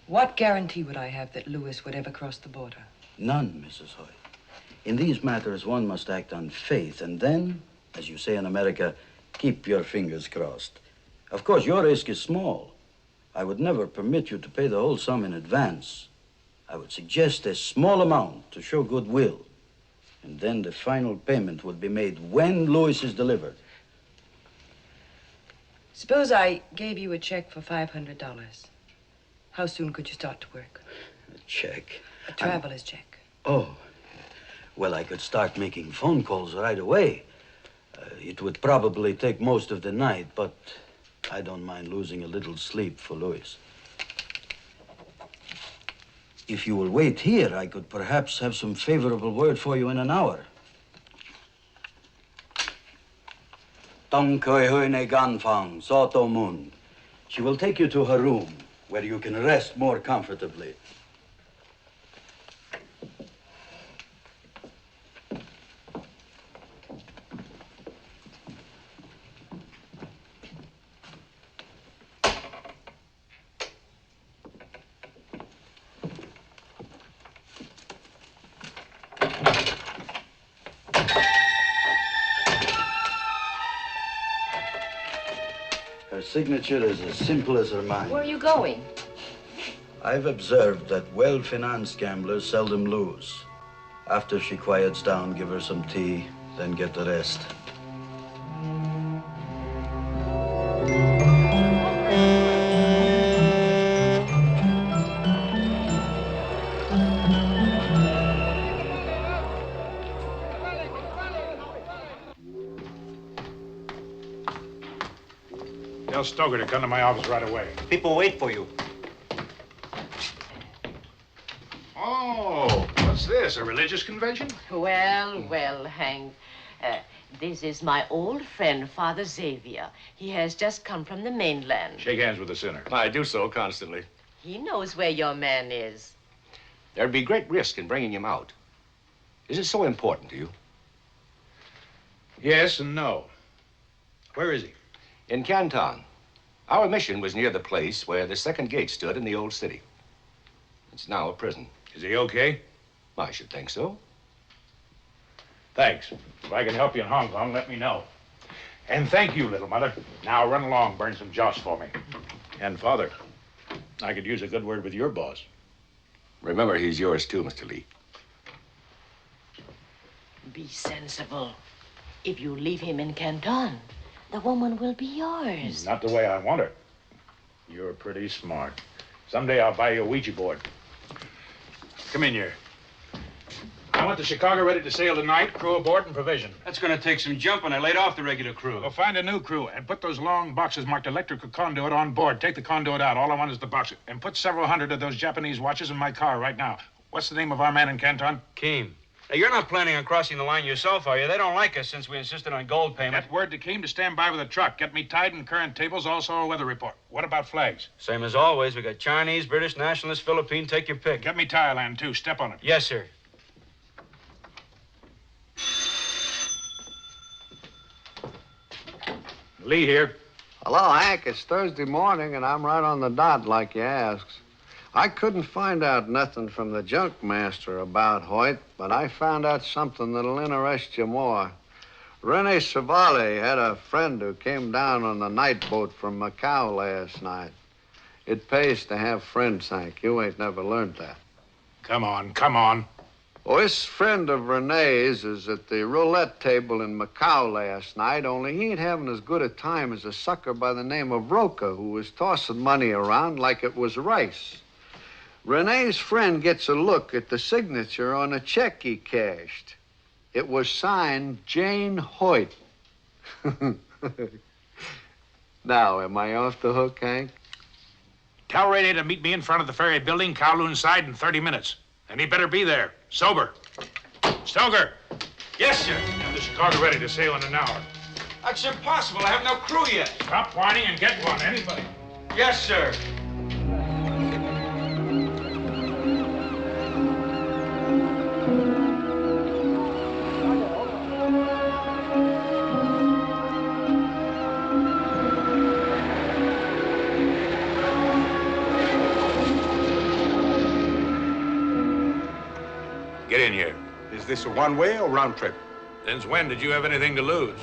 What guarantee would I have that Louis would ever cross the border? None, Mrs. Hoyt. In these matters, one must act on faith, and then, as you say in America, keep your fingers crossed. Of course, your risk is small. I would never permit you to pay the whole sum in advance. I would suggest a small amount to show goodwill, and then the final payment would be made when Louis is delivered. Suppose I gave you a check for $500. How soon could you start to work? A check? A traveler's check. Oh, well, I could start making phone calls right away. It would probably take most of the night, but I don't mind losing a little sleep for Louis. If you will wait here, I could perhaps have some favorable word for you in an hour. Tong Koi Hui Ne Gan Fang, Soto Mun. She will take you to her room, where you can rest more comfortably. Her signature is as simple as her mind. Where are you going? I've observed that well-financed gamblers seldom lose. After she quiets down, give her some tea, then get the rest. Tell Stoker to come to my office right away. People wait for you. Oh, what's this, a religious convention? Well, well, Hank. This is my old friend, Father Xavier. He has just come from the mainland. Shake hands with the sinner. I do so constantly. He knows where your man is. There'd be great risk in bringing him out. Is it so important to you? Yes and no. Where is he? In Canton. Our mission was near the place where the second gate stood in the old city. It's now a prison. Is he okay? I should think so. Thanks. If I can help you in Hong Kong, let me know. And thank you, little mother. Now run along, burn some joss for me. And Father, I could use a good word with your boss. Remember, he's yours too, Mr. Lee. Be sensible. If you leave him in Canton, the woman will be yours. Not the way I want her. You're pretty smart. Someday I'll buy you a Ouija board. Come in here. I want the Chicago ready to sail tonight, crew aboard and provision. That's going to take some jumping. I laid off the regular crew. Well, find a new crew and put those long boxes marked electrical conduit on board. Take the conduit out. All I want is the box. And put several hundred of those Japanese watches in my car right now. What's the name of our man in Canton? Keem. Now, you're not planning on crossing the line yourself, are you? They don't like us since we insisted on gold payment. Get word to Keem to stand by with a truck. Get me tied in current tables, also a weather report. What about flags? Same as always. We got Chinese, British, Nationalist, Philippine. Take your pick. Get me Thailand, too. Step on it. Yes, sir. Lee here. Hello, Hank. It's Thursday morning, and I'm right on the dot like you asked. I couldn't find out nothing from the junk master about Hoyt, but I found out something that'll interest you more. Rene Savale had a friend who came down on the night boat from Macau last night. It pays to have friends, Hank. You ain't never learned that. Come on, come on. Oh, this friend of Rene's is at the roulette table in Macau last night, only he ain't having as good a time as a sucker by the name of Roca, who was tossing money around like it was rice. Rene's friend gets a look at the signature on a check he cashed. It was signed Jane Hoyt. Now, am I off the hook, Hank? Tell Rene to meet me in front of the ferry building, Kowloon side, in 30 minutes. And he better be there, sober. Stoker. Yes, sir. Have the Chicago ready to sail in an hour. That's impossible. I have no crew yet. Stop whining and get one, anybody. Yes, sir. Get in here. Is this a one-way or round trip? Since when did you have anything to lose?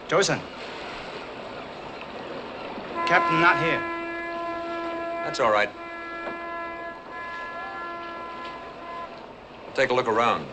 Joseon. Captain not here. That's all right. I'll take a look around.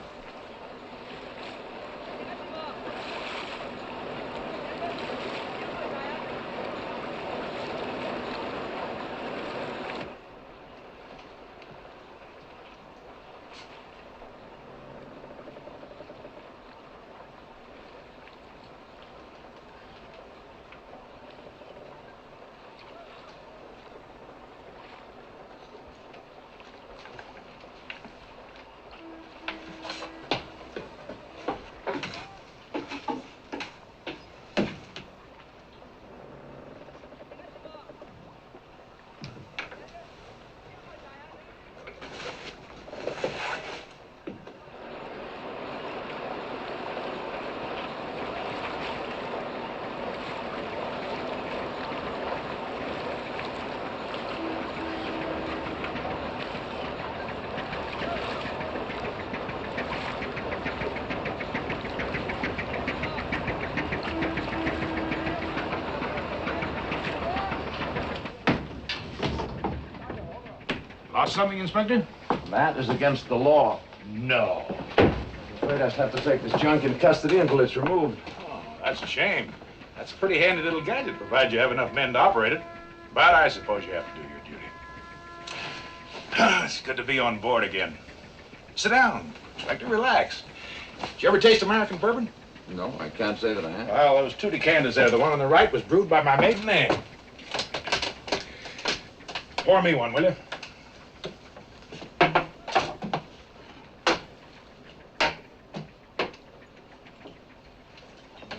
Lost something, Inspector? That is against the law. No. I'm afraid I have to take this junk in custody until it's removed. Oh, that's a shame. That's a pretty handy little gadget, provided you have enough men to operate it. But I suppose you have to do your duty. It's good to be on board again. Sit down, Inspector. Relax. Did you ever taste American bourbon? No, I can't say that I have. Well, those two decanters there, the one on the right was brewed by my maiden name. Pour me one, will you?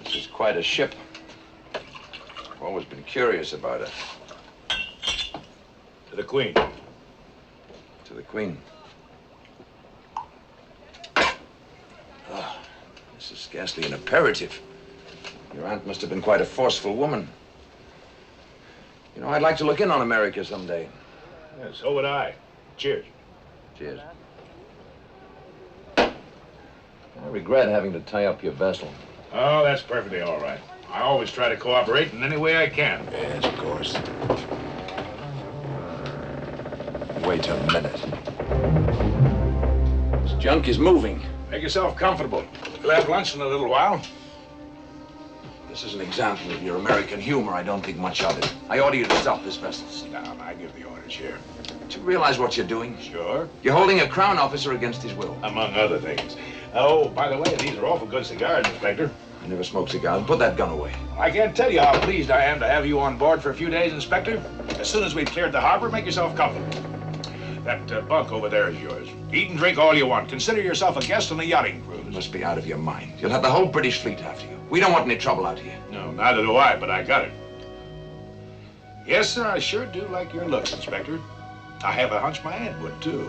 This is quite a ship. always been curious about her. To the Queen. To the Queen. Oh, this is scarcely an imperative. Your aunt must have been quite a forceful woman. You know, I'd like to look in on America someday. Yeah, so would I. Cheers. Cheers. I regret having to tie up your vessel. Oh, that's perfectly all right. I always try to cooperate in any way I can. Yes, of course. Wait a minute. This junk is moving. Make yourself comfortable. We'll have lunch in a little while. This is an example of your American humor. I don't think much of it. I order you to stop this vessel. Sit down. I give the orders here. Do you realize what you're doing? Sure. You're holding a crown officer against his will. Among other things. Oh, by the way, these are awful good cigars, Inspector. I never smoke cigars. Put that gun away. I can't tell you how pleased I am to have you on board for a few days, Inspector. As soon as we've cleared the harbor, make yourself comfortable. That bunk over there is yours. Eat and drink all you want. Consider yourself a guest on a yachting cruise. You must be out of your mind. You'll have the whole British fleet after you. We don't want any trouble out here. No, neither do I, but I got it. Yes, sir, I sure do like your looks, Inspector. I have a hunch my aunt would, too.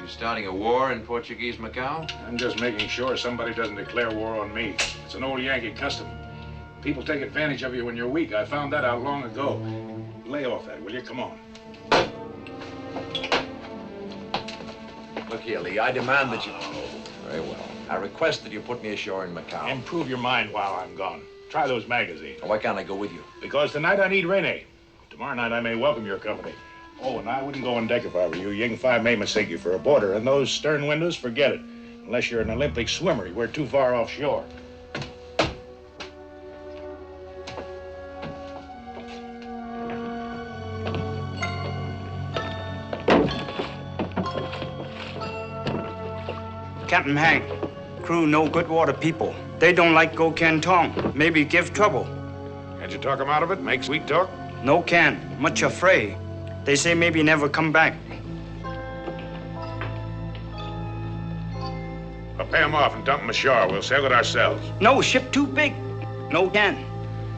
Starting a war in Portuguese Macau? I'm just making sure somebody doesn't declare war on me. It's an old Yankee custom. People take advantage of you when you're weak. I found that out long ago. Lay off that, will you? Come on. Look here, Lee, I demand that you... Very well. I request that you put me ashore in Macau. Improve your mind while I'm gone. Try those magazines. Why can't I go with you? Because tonight I need Renee. Tomorrow night I may welcome your company. Oh, and I wouldn't go on deck if I were you. Ying 5 may mistake you for a boarder, and those stern windows, forget it. Unless you're an Olympic swimmer, we're too far offshore. Captain Hank, crew no good water people. They don't like go Canton. Maybe give trouble. Can't you talk them out of it? Make sweet talk? No can. Much afraid. They say maybe never come back. I'll pay them off and dump them ashore. We'll sail it ourselves. No, ship too big. No can.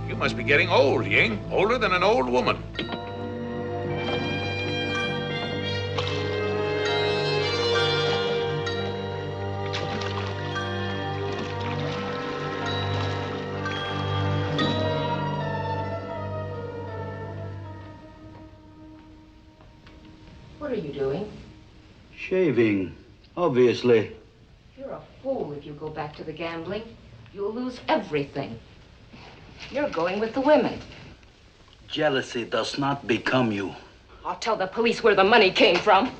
You must be getting old, Ying. Older than an old woman. What are you doing? Shaving, obviously. You're a fool if you go back to the gambling. You'll lose everything. You're going with the women. Jealousy does not become you. I'll tell the police where the money came from.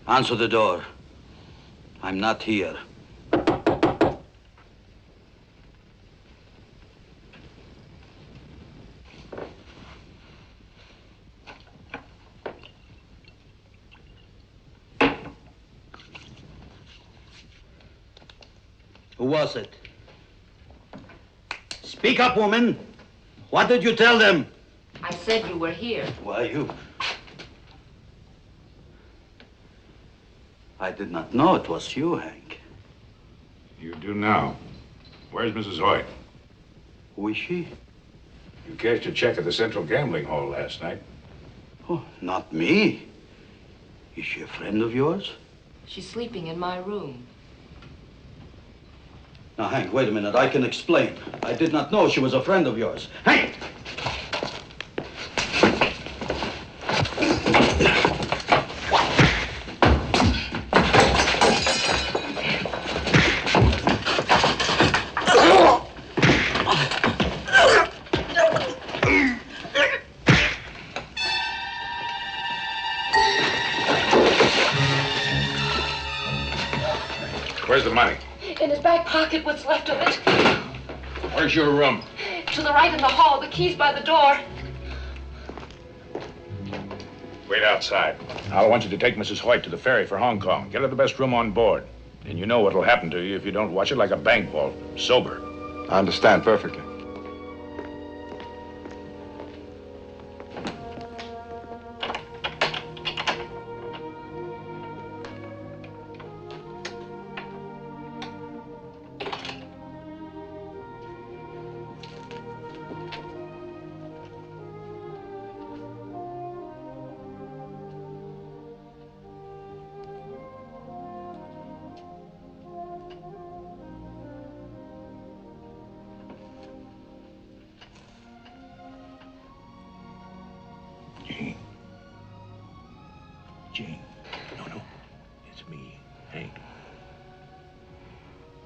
Answer the door. I'm not here. Who was it? Speak up, woman. What did you tell them? I said you were here. Why, you... I did not know it was you, Hank. You do now. Where's Mrs. Hoyt? Who is she? You cashed a check at the Central Gambling Hall last night. Oh, not me. Is she a friend of yours? She's sleeping in my room. Now, Hank, wait a minute. I can explain. I did not know she was a friend of yours. Hank! Where's the money? In his back pocket, what's left of it. Where's your room? To the right in the hall, the key's by the door. Wait outside. I want you to take Mrs. Hoyt to the ferry for Hong Kong. Get her the best room on board. And you know what'll happen to you if you don't watch it like a bank vault. Sober. I understand perfectly. Jane. No. It's me, Hank.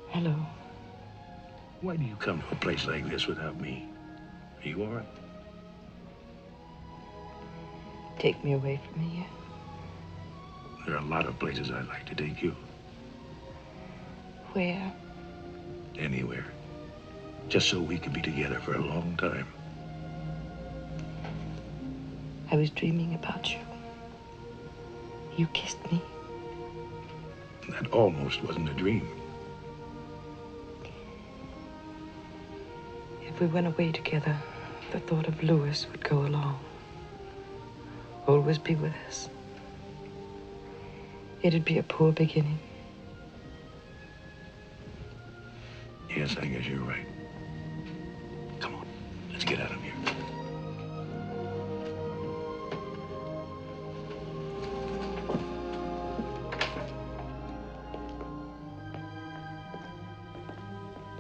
Hello. Why do you come to a place like this without me? Are you all right? Take me away from here. There are a lot of places I'd like to take you. Where? Anywhere. Just so we can be together for a long time. I was dreaming about you. You kissed me. That almost wasn't a dream. If we went away together, the thought of Louis would go along. Always be with us. It'd be a poor beginning. Yes, I guess you're right. Come on, let's get out of here.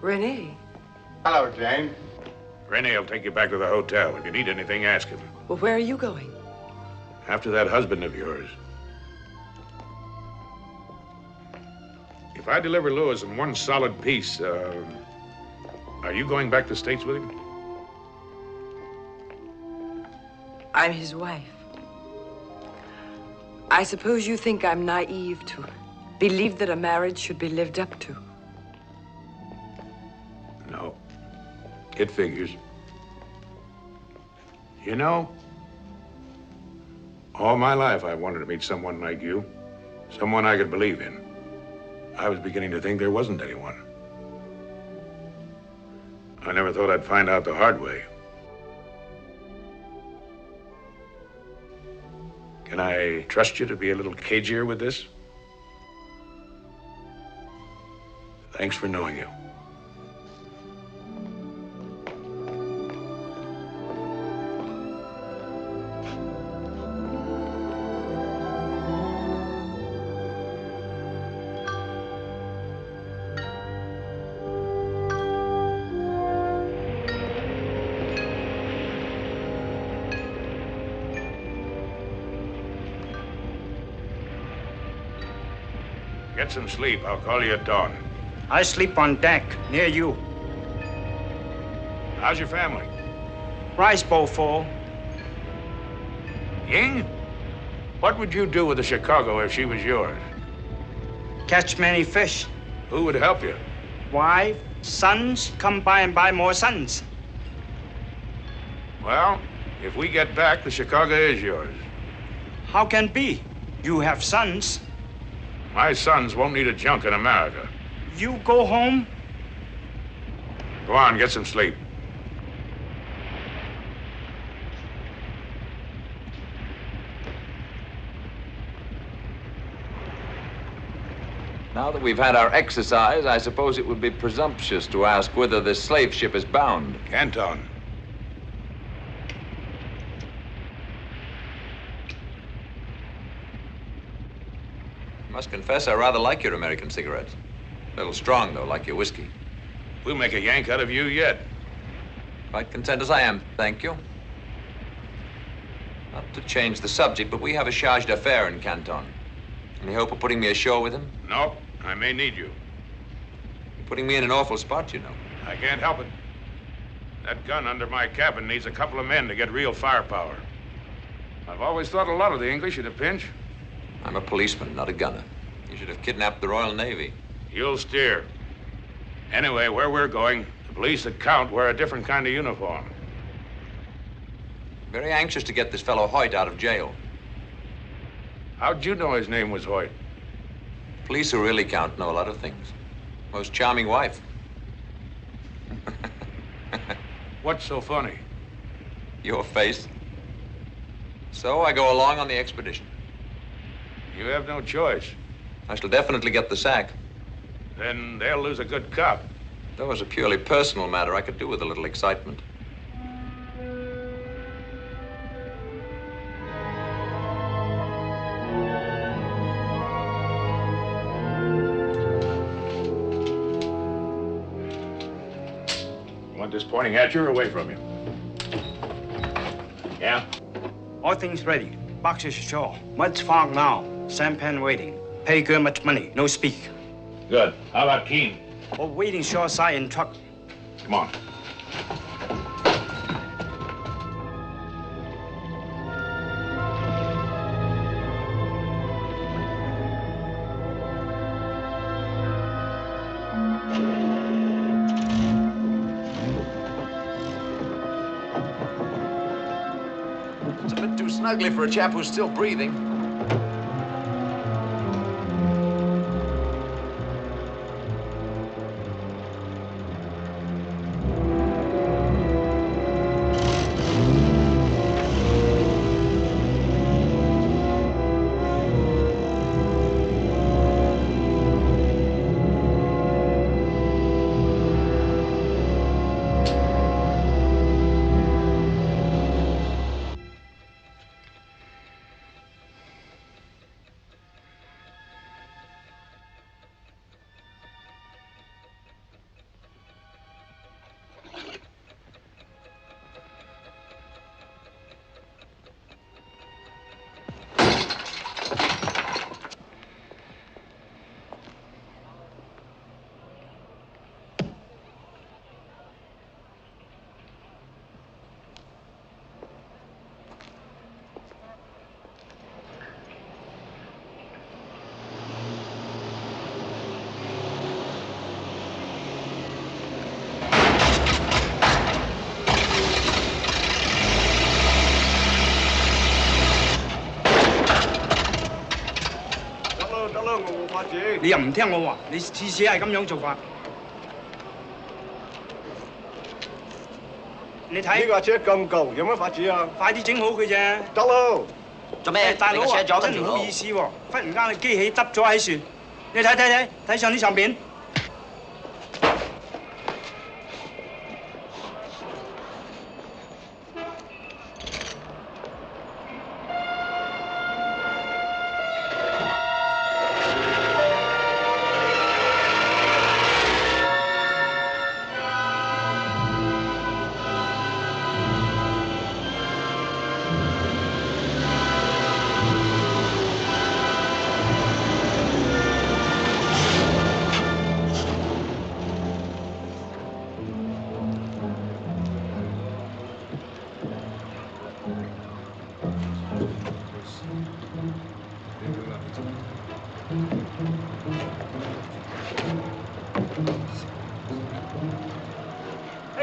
Renee. Hello, Jane. Renee will take you back to the hotel. If you need anything, ask him. Well, where are you going? After that husband of yours. If I deliver Louis in one solid piece, are you going back to the States with him? I'm his wife. I suppose you think I'm naive to believe that a marriage should be lived up to. No. It figures. You know, all my life I wanted to meet someone like you. Someone I could believe in. I was beginning to think there wasn't anyone. I never thought I'd find out the hard way. Can I trust you to be a little cagier with this? Thanks for knowing you. Get some sleep. I'll call you at dawn. I sleep on deck, near you. How's your family? Rice bowl full. Ying? What would you do with the Chicago if she was yours? Catch many fish. Who would help you? Wife, sons, come by and buy more sons. Well, if we get back, the Chicago is yours. How can be? You have sons. My sons won't need a junk in America. You go home? Go on, get some sleep. Now that we've had our exercise, I suppose it would be presumptuous to ask whither this slave ship is bound. Canton. I must confess I rather like your American cigarettes. A little strong, though, like your whiskey. We'll make a Yank out of you yet. Quite content as I am, thank you. Not to change the subject, but we have a charge d'affaires in Canton. Any hope of putting me ashore with him? Nope. I may need you. You're putting me in an awful spot, you know. I can't help it. That gun under my cabin needs a couple of men to get real firepower. I've always thought a lot of the English in a pinch. I'm a policeman, not a gunner. You should have kidnapped the Royal Navy. You'll steer. Anyway, where we're going, the police that count wear a different kind of uniform. Very anxious to get this fellow Hoyt out of jail. How'd you know his name was Hoyt? Police who really count know a lot of things. Most charming wife. What's so funny? Your face. So I go along on the expedition. You have no choice. I shall definitely get the sack. Then they'll lose a good cop. That was a purely personal matter. I could do with a little excitement. You want this pointing at you or away from you? Yeah? All things ready. Boxes ashore. Much fog now. Sampan waiting. Pay good much money. No speak. Good. How about Keene? Oh, waiting shoreside in truck. Come on. It's a bit too snugly for a chap who's still breathing.你又唔聽我話，你次次係咁樣做法。你睇呢架車咁舊，有乜法子啊？快啲整好佢啫。得咯。做咩？大佬啊，真唔好意思喎，忽然間嘅機器執咗喺船，你睇上呢上邊。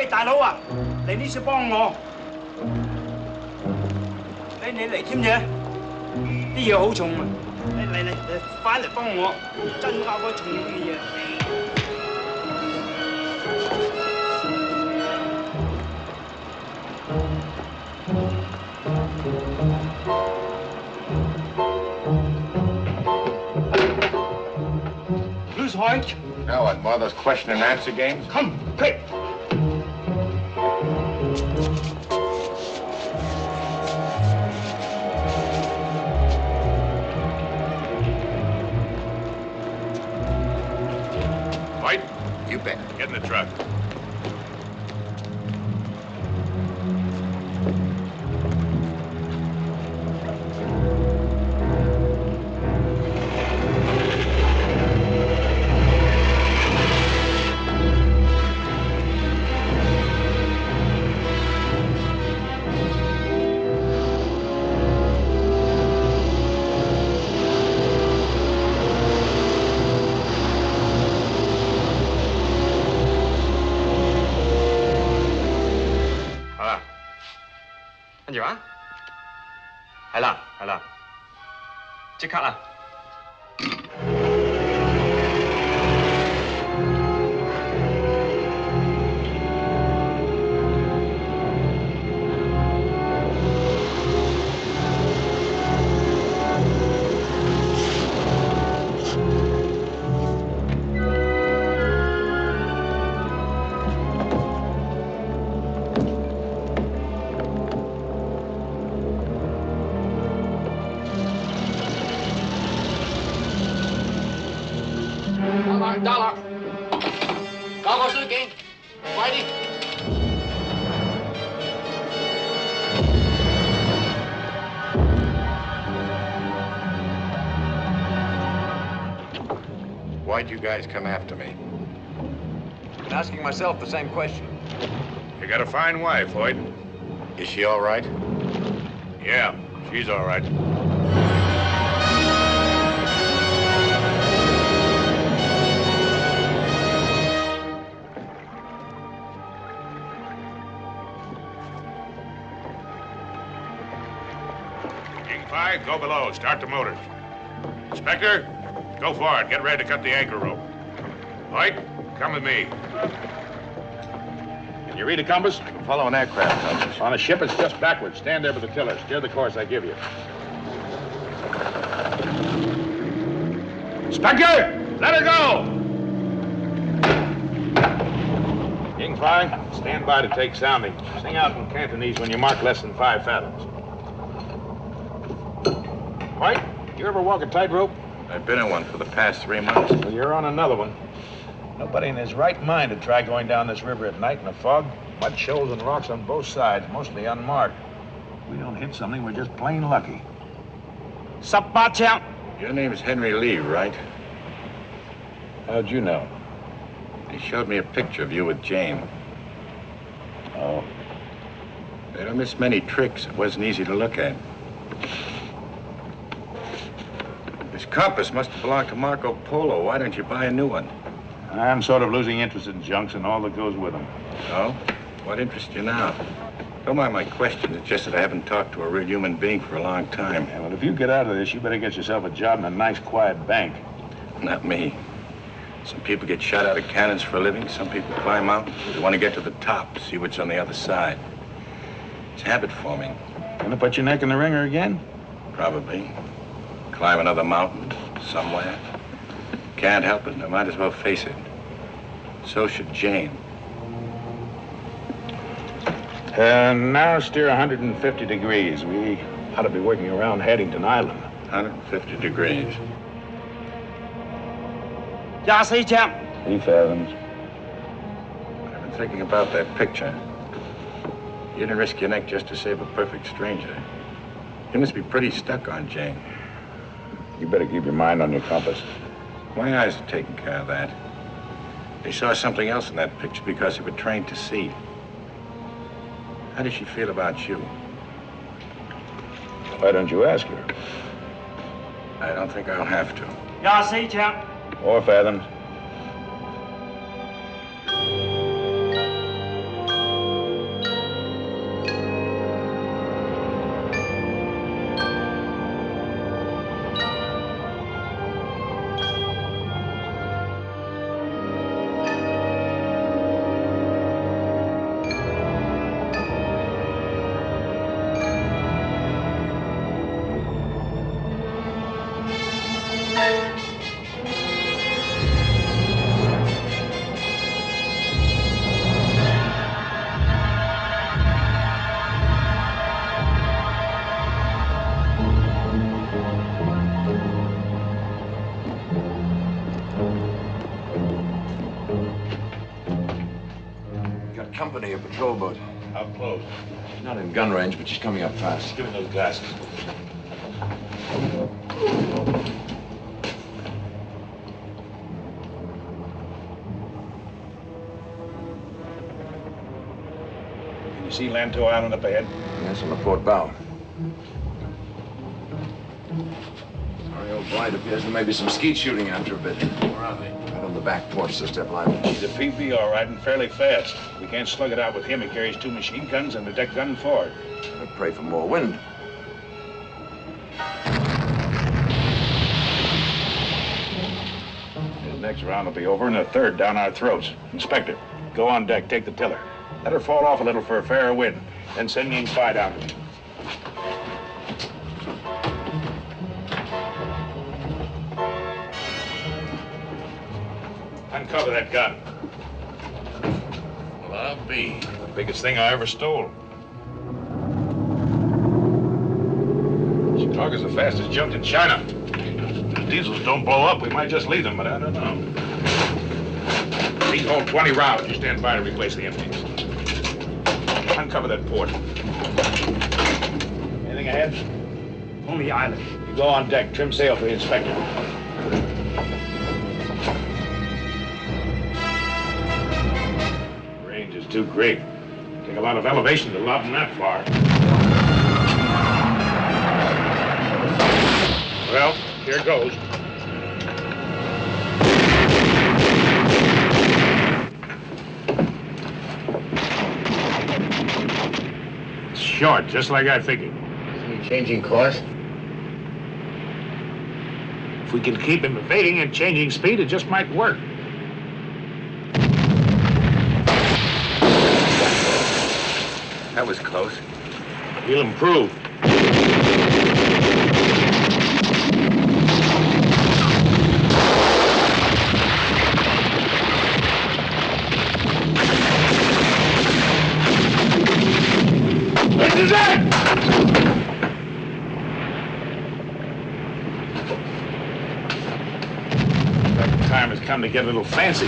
大佬啊，嚟呢次幫我，你嚟添啫，啲嘢好重啊！嚟，快嚟幫我，真教嗰重嘅嘢。Who's Hoyt? Now what, more of those question and answer games? Come, quick! White? You bet. Get in the truck. 係啦，係啦，即刻啦！得啦，搞個水警，快啲！Why'd you guys come after me? I've been asking myself the same question. You got a fine wife, Hoyt. Is she all right? Yeah, she's all right. Go below. Start the motors. Inspector, go forward. Get ready to cut the anchor rope. Hoyt, come with me. Can you read a compass? I can follow an aircraft compass. On a ship, it's just backwards. Stand there with the tiller. Steer the course I give you. Inspector, let her go! Ying Fai, stand by to take soundings. Sing out in Cantonese when you mark less than 5 fathoms. White, you ever walk a tightrope? I've been in one for the past 3 months. Well, you're on another one. Nobody in his right mind would try going down this river at night in a fog. Mud shoals and rocks on both sides, mostly unmarked. If we don't hit something, we're just plain lucky. Your name's Henry Lee, right? How'd you know? They showed me a picture of you with Jane. Oh. They don't miss many tricks. It wasn't easy to look at. This compass must have belonged to Marco Polo. Why don't you buy a new one? I'm sort of losing interest in junks and all that goes with them. Oh? What interests you now? Don't mind my question. It's just that I haven't talked to a real human being for a long time. Yeah, well, if you get out of this, you better get yourself a job in a nice, quiet bank. Not me. Some people get shot out of cannons for a living. Some people climb mountains. They want to get to the top, see what's on the other side. It's habit forming. Gonna put your neck in the ringer again? Probably. Climb another mountain somewhere. Can't help it. I might as well face it. So should Jane. Now steer 150 degrees. We ought to be working around Haddington Island. 150 degrees. 24 枪. 3 fathoms. I've been thinking about that picture. You didn't risk your neck just to save a perfect stranger. You must be pretty stuck on Jane. You better keep your mind on your compass. My eyes are taking care of that. They saw something else in that picture because they were trained to see. How does she feel about you? Why don't you ask her? I don't think I'll have to. 24枪. 4 fathoms. Company, a patrol boat. How close? She's not in gun range, but she's coming up fast. Give me those glasses. Can you see Lantow Island up ahead? Yes, on the port bow. Sorry, old blind appears there may be some skeet shooting after a bit. Where are they? Right on the back porch, so step lively. He's a PB, all right, and fairly fast. We can't slug it out with him. He carries 2 machine guns and a deck gun forward. I'd pray for more wind. next round will be over and the third down our throats. Inspector, go on deck, take the tiller. Let her fall off a little for a fairer wind. Then send me in spy down to me. Uncover that gun. Well, I'll be. The biggest thing I ever stole. Chicago's the fastest junk in China. If the diesels don't blow up, we might just leave them, but I don't know. These hold 20 rounds. You stand by to replace the empties. Uncover that port. Anything ahead? Only island. You go on deck, trim sail for the inspector. Range is too great. Take a lot of elevation to lob them that far. Well, here goes. It's short, just like I figured. Isn't he changing course? If we can keep him evading and changing speed, it just might work. That was close. He'll improve. This is it! The time has come to get a little fancy.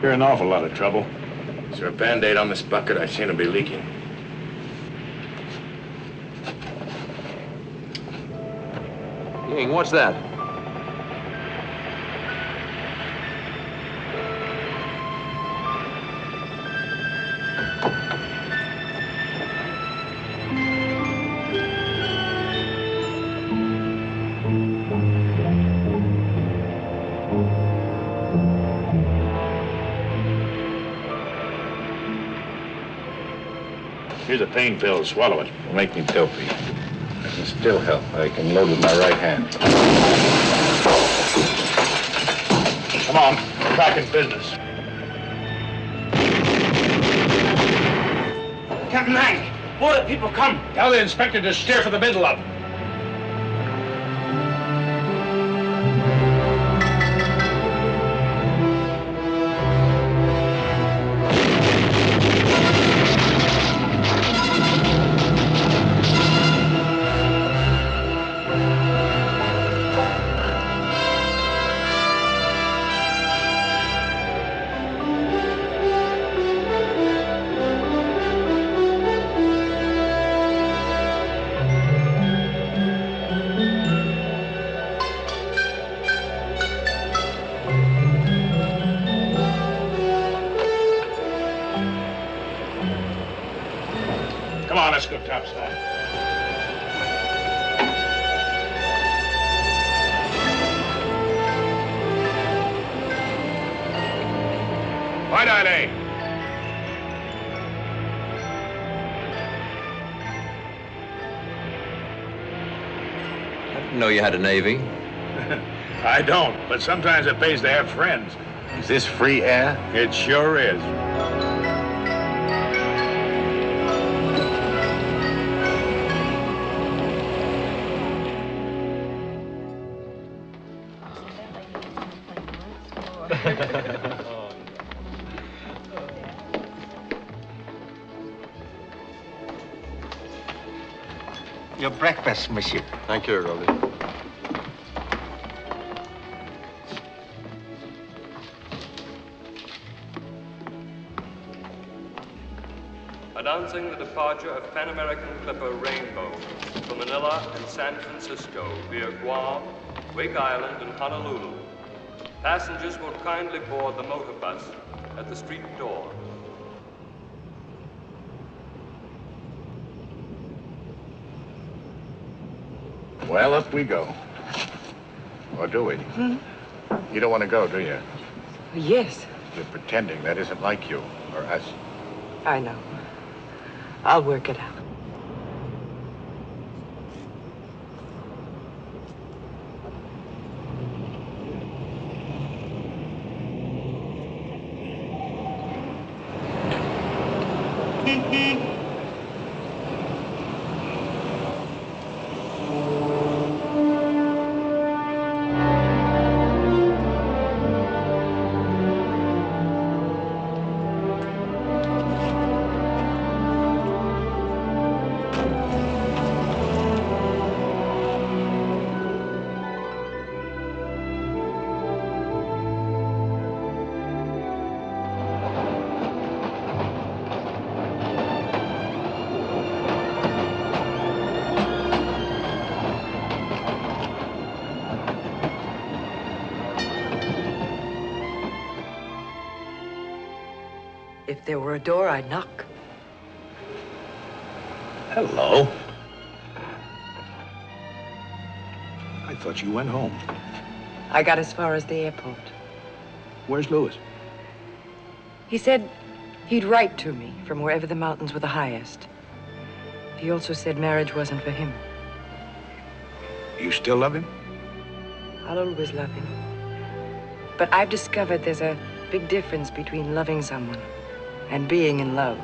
You're in an awful lot of trouble. Is there a Band-Aid on this bucket? I seem to be leaking. Ying, what's that? Here's a pain pill. Swallow it. It'll make me dopey. I can still help. I can load with my right hand. Come on. We're back in business. Captain Hank, more the people come. Tell the inspector to steer for the middle of them. Come on, let's go topside. Wide eye. I didn't know you had a navy. I don't, but sometimes it pays to have friends. Is this free air? It sure is. Your breakfast, monsieur. Thank you, Rolly. Announcing the departure of Pan American Clipper Rainbow from Manila and San Francisco via Guam, Wake Island, and Honolulu. Passengers will kindly board the motor bus at the street door. Well, up we go. Or do we? You don't want to go, do you? Yes, You're pretending. That isn't like you or us. I know. I'll work it out. If there were a door, I'd knock. Hello. I thought you went home. I got as far as the airport. Where's Louis? He said he'd write to me from wherever the mountains were the highest. He also said marriage wasn't for him. You still love him? I'll always love him. But I've discovered there's a big difference between loving someone and being in love.